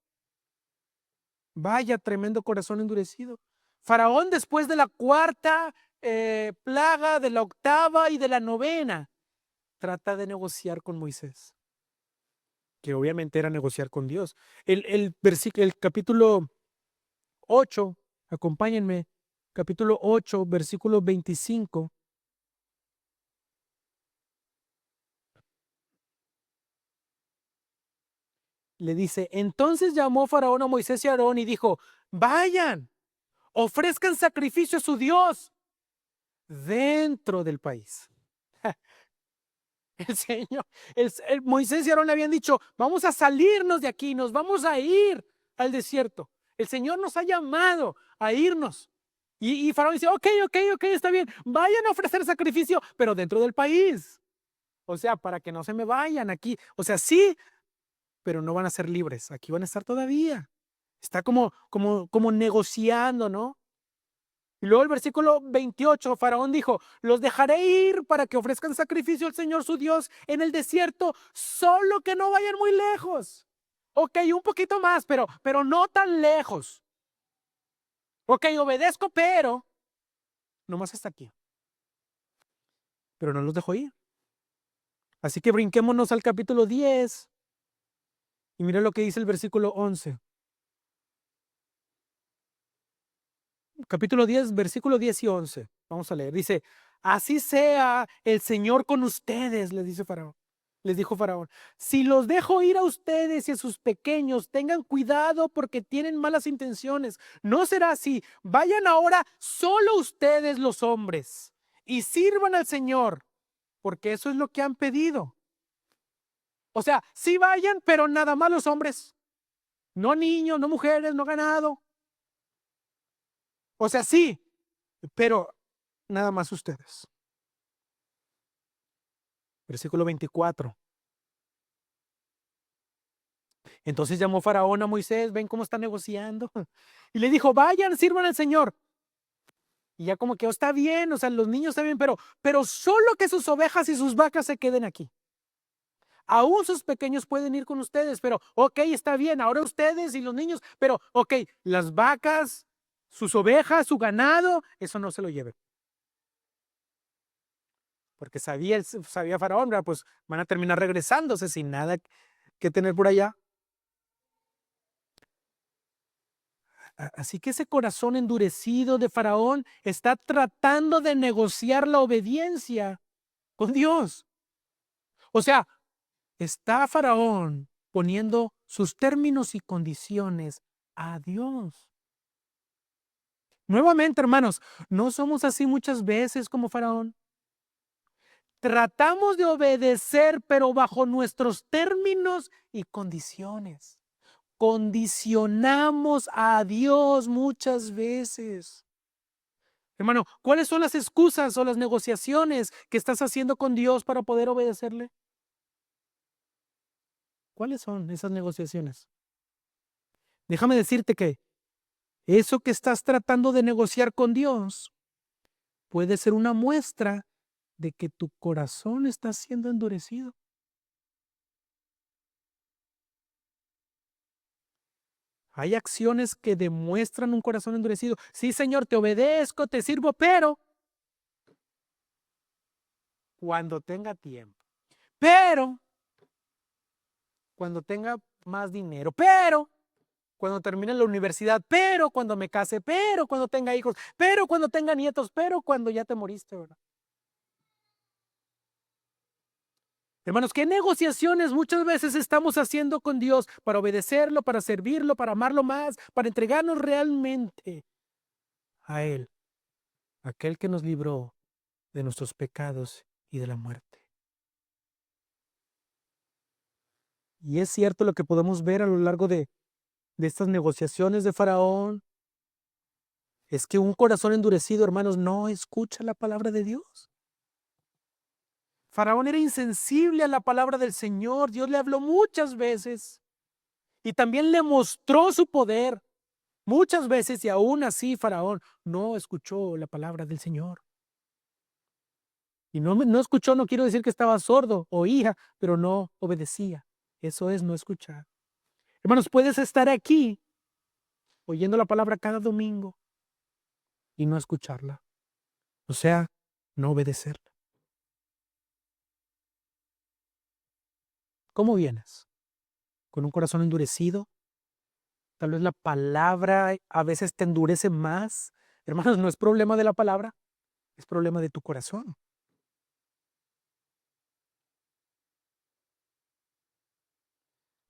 Vaya tremendo corazón endurecido. Faraón, después de la cuarta plaga, de la octava y de la novena, trata de negociar con Moisés, que obviamente era negociar con Dios. El capítulo 8, acompáñenme, capítulo 8, versículo 25. Le dice, entonces llamó Faraón a Moisés y a Aarón y dijo, vayan, ofrezcan sacrificio a su Dios dentro del país. El Señor, Moisés y Aarón le habían dicho, vamos a salirnos de aquí, nos vamos a ir al desierto. El Señor nos ha llamado a irnos. Y Faraón dice, ok, está bien, vayan a ofrecer sacrificio, pero dentro del país. O sea, para que no se me vayan aquí. O sea, sí, pero no van a ser libres. Aquí van a estar todavía. Está como negociando, ¿no? Y luego el versículo 28, Faraón dijo, los dejaré ir para que ofrezcan sacrificio al Señor su Dios en el desierto, solo que no vayan muy lejos. Ok, un poquito más, pero no tan lejos. Ok, obedezco, pero nomás hasta aquí. Pero no los dejó ir. Así que brinquémonos al capítulo 10 y mira lo que dice el versículo 11. Capítulo 10, versículo 10 y 11. Vamos a leer. Dice, así sea el Señor con ustedes, les dice Faraón. Les dijo Faraón, si los dejo ir a ustedes y a sus pequeños, tengan cuidado porque tienen malas intenciones. No será así. Vayan ahora solo ustedes los hombres y sirvan al Señor, porque eso es lo que han pedido. O sea, sí vayan, pero nada más los hombres. No niños, no mujeres, no ganado. O sea, sí, pero nada más ustedes. Versículo 24. Entonces llamó Faraón a Moisés, ven cómo está negociando. Y le dijo, vayan, sirvan al Señor. Y ya como que está bien, o sea, los niños están bien, pero solo que sus ovejas y sus vacas se queden aquí. Aún sus pequeños pueden ir con ustedes, pero ok, está bien, ahora ustedes y los niños, pero ok, las vacas, sus ovejas, su ganado, eso no se lo lleven. Porque sabía Faraón, ¿verdad? Pues van a terminar regresándose sin nada que tener por allá. Así que ese corazón endurecido de Faraón está tratando de negociar la obediencia con Dios. O sea, está Faraón poniendo sus términos y condiciones a Dios. Nuevamente, hermanos, ¿no somos así muchas veces como Faraón? Tratamos de obedecer, pero bajo nuestros términos y condiciones. Condicionamos a Dios muchas veces. Hermano, ¿cuáles son las excusas o las negociaciones que estás haciendo con Dios para poder obedecerle? ¿Cuáles son esas negociaciones? Déjame decirte que eso que estás tratando de negociar con Dios puede ser una muestra de que tu corazón está siendo endurecido. Hay acciones que demuestran un corazón endurecido. Sí, Señor, te obedezco, te sirvo, pero cuando tenga tiempo, pero cuando tenga más dinero, pero cuando termine la universidad, pero cuando me case, pero cuando tenga hijos, pero cuando tenga nietos, pero cuando ya te moriste, ¿verdad? Hermanos, ¿qué negociaciones muchas veces estamos haciendo con Dios para obedecerlo, para servirlo, para amarlo más, para entregarnos realmente a Él, aquel que nos libró de nuestros pecados y de la muerte? Y es cierto lo que podemos ver a lo largo de estas negociaciones de Faraón, es que un corazón endurecido, hermanos, no escucha la palabra de Dios. Faraón era insensible a la palabra del Señor. Dios le habló muchas veces y también le mostró su poder muchas veces, y aún así Faraón no escuchó la palabra del Señor. Y no escuchó, no quiero decir que estaba sordo, oía, pero no obedecía. Eso es no escuchar. Hermanos, puedes estar aquí oyendo la palabra cada domingo y no escucharla. O sea, no obedecerla. ¿Cómo vienes? ¿Con un corazón endurecido? Tal vez la palabra a veces te endurece más. Hermanos, no es problema de la palabra, es problema de tu corazón.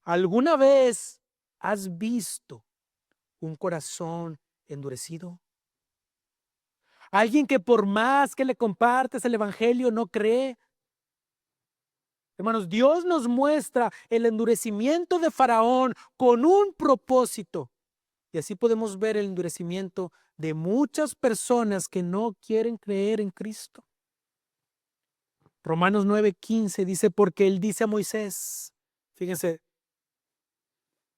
¿Alguna vez has visto un corazón endurecido? Alguien que por más que le compartes el evangelio no cree. Hermanos, Dios nos muestra el endurecimiento de Faraón con un propósito. Y así podemos ver el endurecimiento de muchas personas que no quieren creer en Cristo. Romanos 9:15 dice, porque él dice a Moisés, fíjense,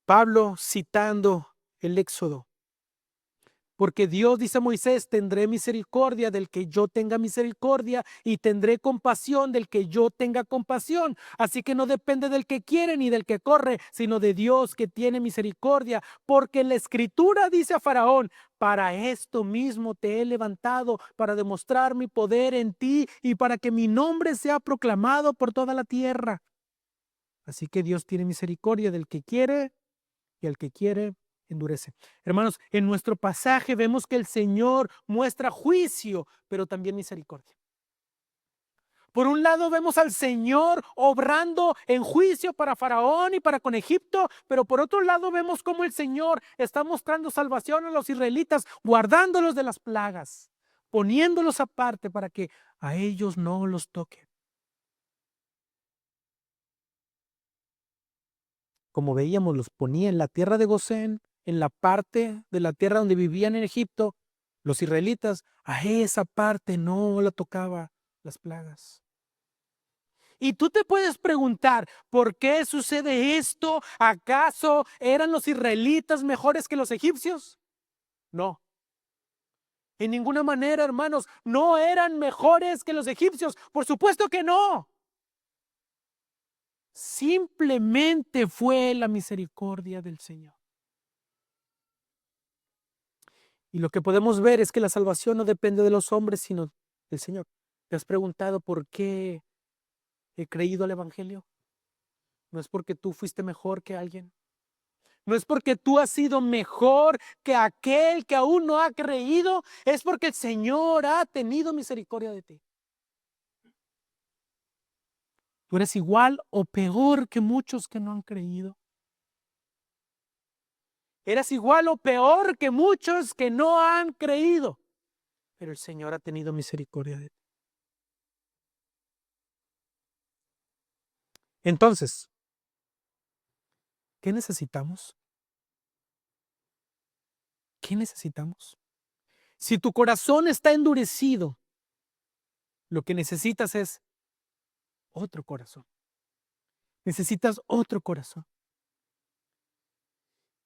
Pablo citando el Éxodo, porque Dios dice a Moisés, tendré misericordia del que yo tenga misericordia y tendré compasión del que yo tenga compasión. Así que no depende del que quiere ni del que corre, sino de Dios que tiene misericordia. Porque la Escritura dice a Faraón, para esto mismo te he levantado, para demostrar mi poder en ti y para que mi nombre sea proclamado por toda la tierra. Así que Dios tiene misericordia del que quiere y al que quiere endurece. Hermanos, en nuestro pasaje vemos que el Señor muestra juicio, pero también misericordia. Por un lado vemos al Señor obrando en juicio para Faraón y para con Egipto, pero por otro lado vemos cómo el Señor está mostrando salvación a los israelitas, guardándolos de las plagas, poniéndolos aparte para que a ellos no los toquen. Como veíamos, los ponía en la tierra de Gosén, en la parte de la tierra donde vivían en Egipto, Los israelitas a esa parte no la tocaba las plagas. Y tú te puedes preguntar, ¿por qué sucede esto? ¿Acaso eran los israelitas mejores que los egipcios? No. En ninguna manera, hermanos, no eran mejores que los egipcios. Por supuesto que no. Simplemente fue la misericordia del Señor. Y lo que podemos ver es que la salvación no depende de los hombres, sino del Señor. ¿Te has preguntado por qué he creído al Evangelio? No es porque tú fuiste mejor que alguien. No es porque tú has sido mejor que aquel que aún no ha creído. Es porque el Señor ha tenido misericordia de ti. Tú eres igual o peor que muchos que no han creído. Eres igual o peor que muchos que no han creído. Pero el Señor ha tenido misericordia de ti. Entonces, ¿qué necesitamos? ¿Qué necesitamos? Si tu corazón está endurecido, lo que necesitas es otro corazón. Necesitas otro corazón.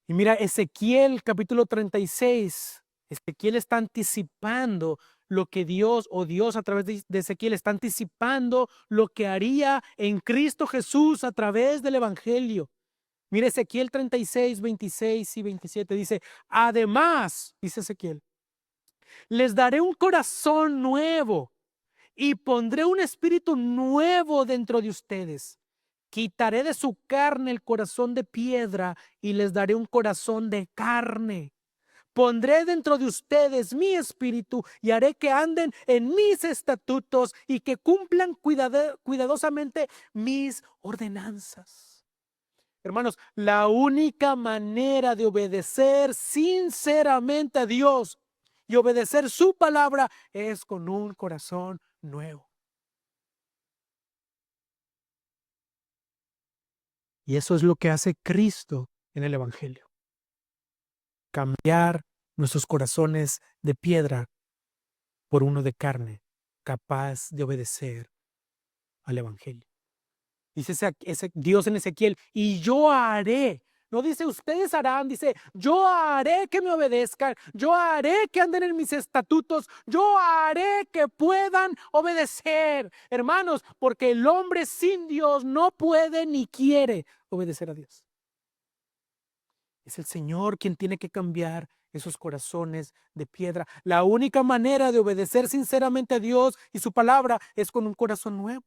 Y mira, Ezequiel capítulo 36, Ezequiel está anticipando lo que Dios a través de Ezequiel está anticipando lo que haría en Cristo Jesús a través del Evangelio. Mira Ezequiel 36, 26 y 27 dice, además, dice Ezequiel, les daré un corazón nuevo y pondré un espíritu nuevo dentro de ustedes. Quitaré de su carne el corazón de piedra y les daré un corazón de carne. Pondré dentro de ustedes mi espíritu y haré que anden en mis estatutos y que cumplan cuidadosamente mis ordenanzas. Hermanos, la única manera de obedecer sinceramente a Dios y obedecer su palabra es con un corazón nuevo. Y eso es lo que hace Cristo en el Evangelio. Cambiar nuestros corazones de piedra por uno de carne, capaz de obedecer al Evangelio. Dice ese Dios en Ezequiel, y yo haré. No dice ustedes harán, dice yo haré que me obedezcan, yo haré que anden en mis estatutos, yo haré que puedan obedecer. Hermanos, porque el hombre sin Dios no puede ni quiere obedecer a Dios. Es el Señor quien tiene que cambiar esos corazones de piedra. La única manera de obedecer sinceramente a Dios y su palabra es con un corazón nuevo.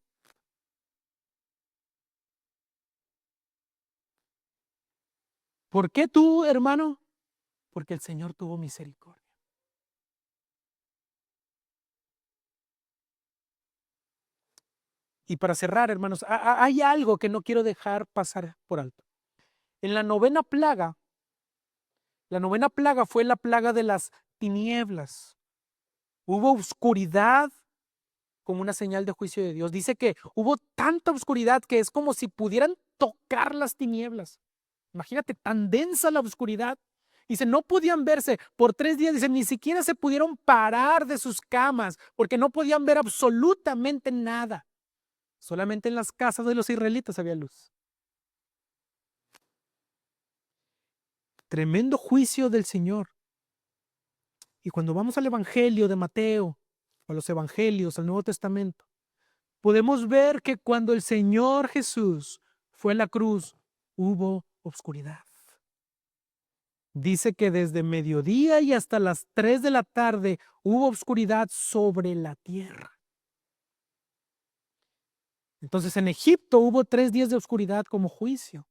¿Por qué tú, hermano? Porque el Señor tuvo misericordia. Y para cerrar, hermanos, hay algo que no quiero dejar pasar por alto. En la novena plaga fue la plaga de las tinieblas. Hubo oscuridad como una señal de juicio de Dios. Dice que hubo tanta oscuridad que es como si pudieran tocar las tinieblas. Imagínate, tan densa la oscuridad. Dice, no podían verse por 3 días. Dice, ni siquiera se pudieron parar de sus camas porque no podían ver absolutamente nada. Solamente en las casas de los israelitas había luz. Tremendo juicio del Señor. Y cuando vamos al Evangelio de Mateo, o a los Evangelios, al Nuevo Testamento, podemos ver que cuando el Señor Jesús fue a la cruz, hubo oscuridad. Dice que desde mediodía y hasta las 3 de la tarde hubo oscuridad sobre la tierra. Entonces en Egipto hubo 3 días de oscuridad como juicio.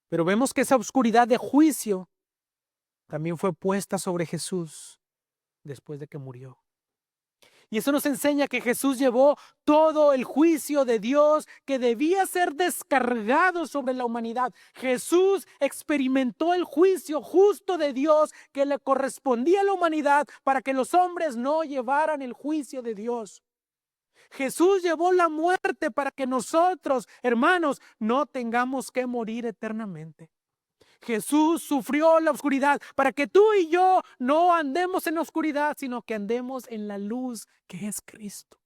Pero vemos que esa oscuridad de juicio también fue puesta sobre Jesús después de que murió. Y eso nos enseña que Jesús llevó todo el juicio de Dios que debía ser descargado sobre la humanidad. Jesús experimentó el juicio justo de Dios que le correspondía a la humanidad para que los hombres no llevaran el juicio de Dios. Jesús llevó la muerte para que nosotros, hermanos, no tengamos que morir eternamente. Jesús sufrió la oscuridad para que tú y yo no andemos en la oscuridad, sino que andemos en la luz que es Cristo.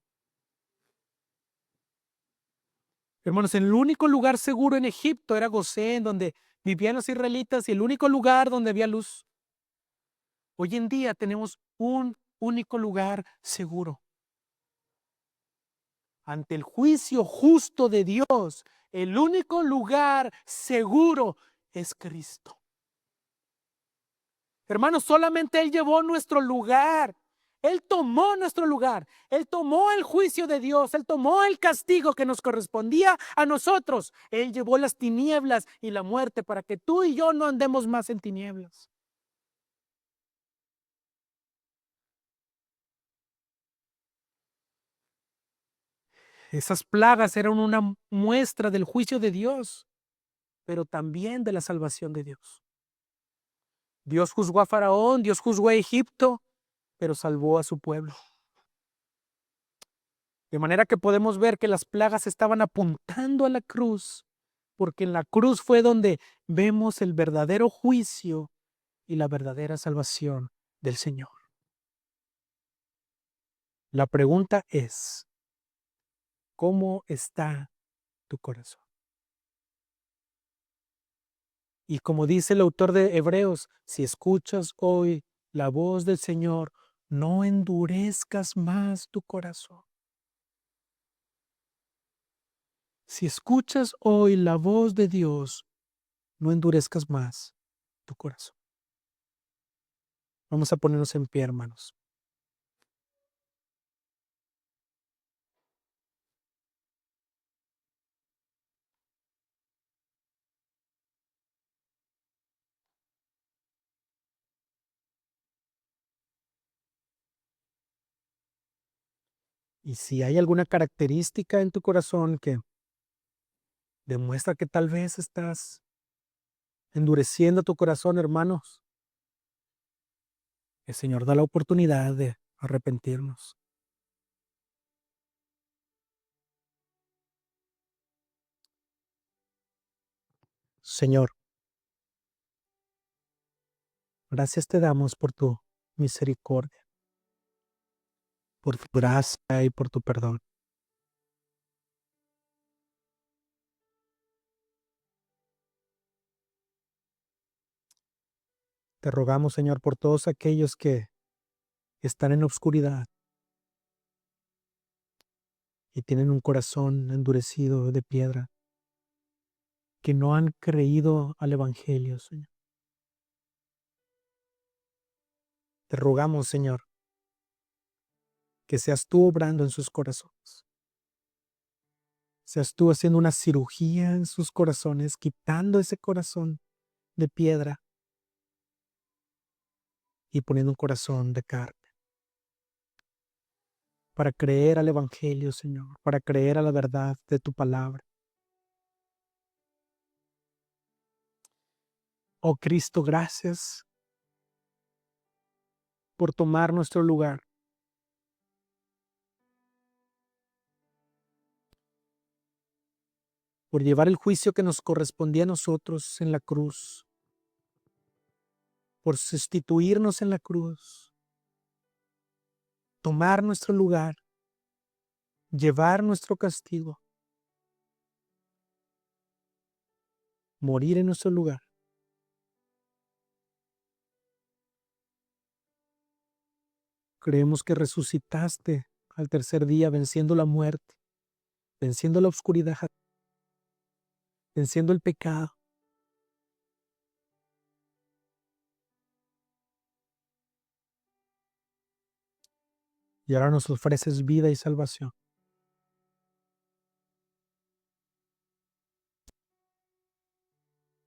Hermanos, el único lugar seguro en Egipto era Gosén, donde vivían los israelitas, y el único lugar donde había luz. Hoy en día tenemos un único lugar seguro. Ante el juicio justo de Dios, el único lugar seguro es Cristo. Hermanos, solamente Él llevó nuestro lugar. Él tomó nuestro lugar. Él tomó el juicio de Dios. Él tomó el castigo que nos correspondía a nosotros. Él llevó las tinieblas y la muerte para que tú y yo no andemos más en tinieblas. Esas plagas eran una muestra del juicio de Dios, pero también de la salvación de Dios. Dios juzgó a Faraón, Dios juzgó a Egipto, pero salvó a su pueblo. De manera que podemos ver que las plagas estaban apuntando a la cruz, porque en la cruz fue donde vemos el verdadero juicio y la verdadera salvación del Señor. La pregunta es, ¿cómo está tu corazón? Y como dice el autor de Hebreos, si escuchas hoy la voz del Señor, no endurezcas más tu corazón. Si escuchas hoy la voz de Dios, no endurezcas más tu corazón. Vamos a ponernos en pie, hermanos. Y si hay alguna característica en tu corazón que demuestra que tal vez estás endureciendo tu corazón, hermanos, el Señor da la oportunidad de arrepentirnos. Señor, gracias te damos por tu misericordia, por tu gracia y por tu perdón. Te rogamos, Señor, por todos aquellos que están en la oscuridad y tienen un corazón endurecido de piedra, que no han creído al Evangelio, Señor. Te rogamos, Señor, que seas tú obrando en sus corazones. Seas tú haciendo una cirugía en sus corazones, quitando ese corazón de piedra y poniendo un corazón de carne. Para creer al Evangelio, Señor, para creer a la verdad de tu palabra. Oh Cristo, gracias por tomar nuestro lugar. Por llevar el juicio que nos correspondía a nosotros en la cruz. Por sustituirnos en la cruz. Tomar nuestro lugar. Llevar nuestro castigo. Morir en nuestro lugar. Creemos que resucitaste al tercer día venciendo la muerte, venciendo la oscuridad, venciendo el pecado. Y ahora nos ofreces vida y salvación.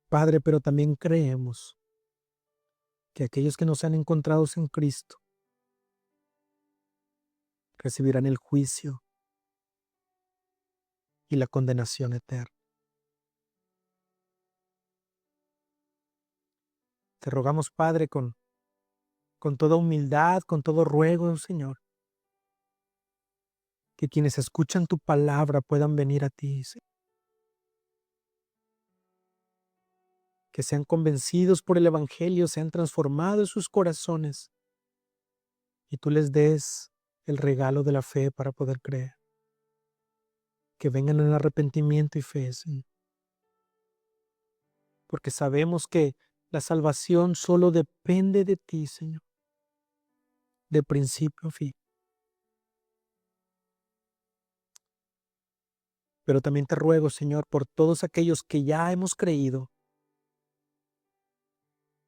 Padre, pero también creemos que aquellos que no sean encontrados en Cristo recibirán el juicio y la condenación eterna. Te rogamos, Padre, con toda humildad, con todo ruego, Señor, que quienes escuchan tu palabra puedan venir a ti, Señor. que sean convencidos por el Evangelio, sean transformados sus corazones y tú les des el regalo de la fe para poder creer. Que vengan en arrepentimiento y fe, Señor. Porque sabemos que la salvación solo depende de ti, Señor, de principio a fin. Pero también te ruego, Señor, por todos aquellos que ya hemos creído,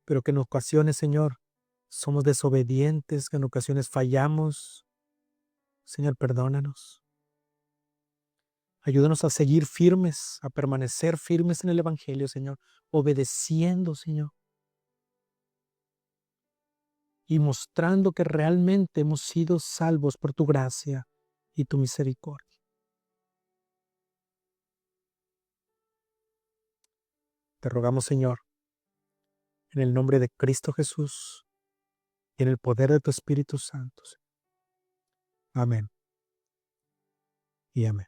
pero que en ocasiones, Señor, somos desobedientes, que en ocasiones fallamos. Señor, perdónanos. Ayúdanos a seguir firmes, a permanecer firmes en el Evangelio, Señor, obedeciendo, Señor, y mostrando que realmente hemos sido salvos por tu gracia y tu misericordia. Te rogamos, Señor, en el nombre de Cristo Jesús y en el poder de tu Espíritu Santo. Amén y amén.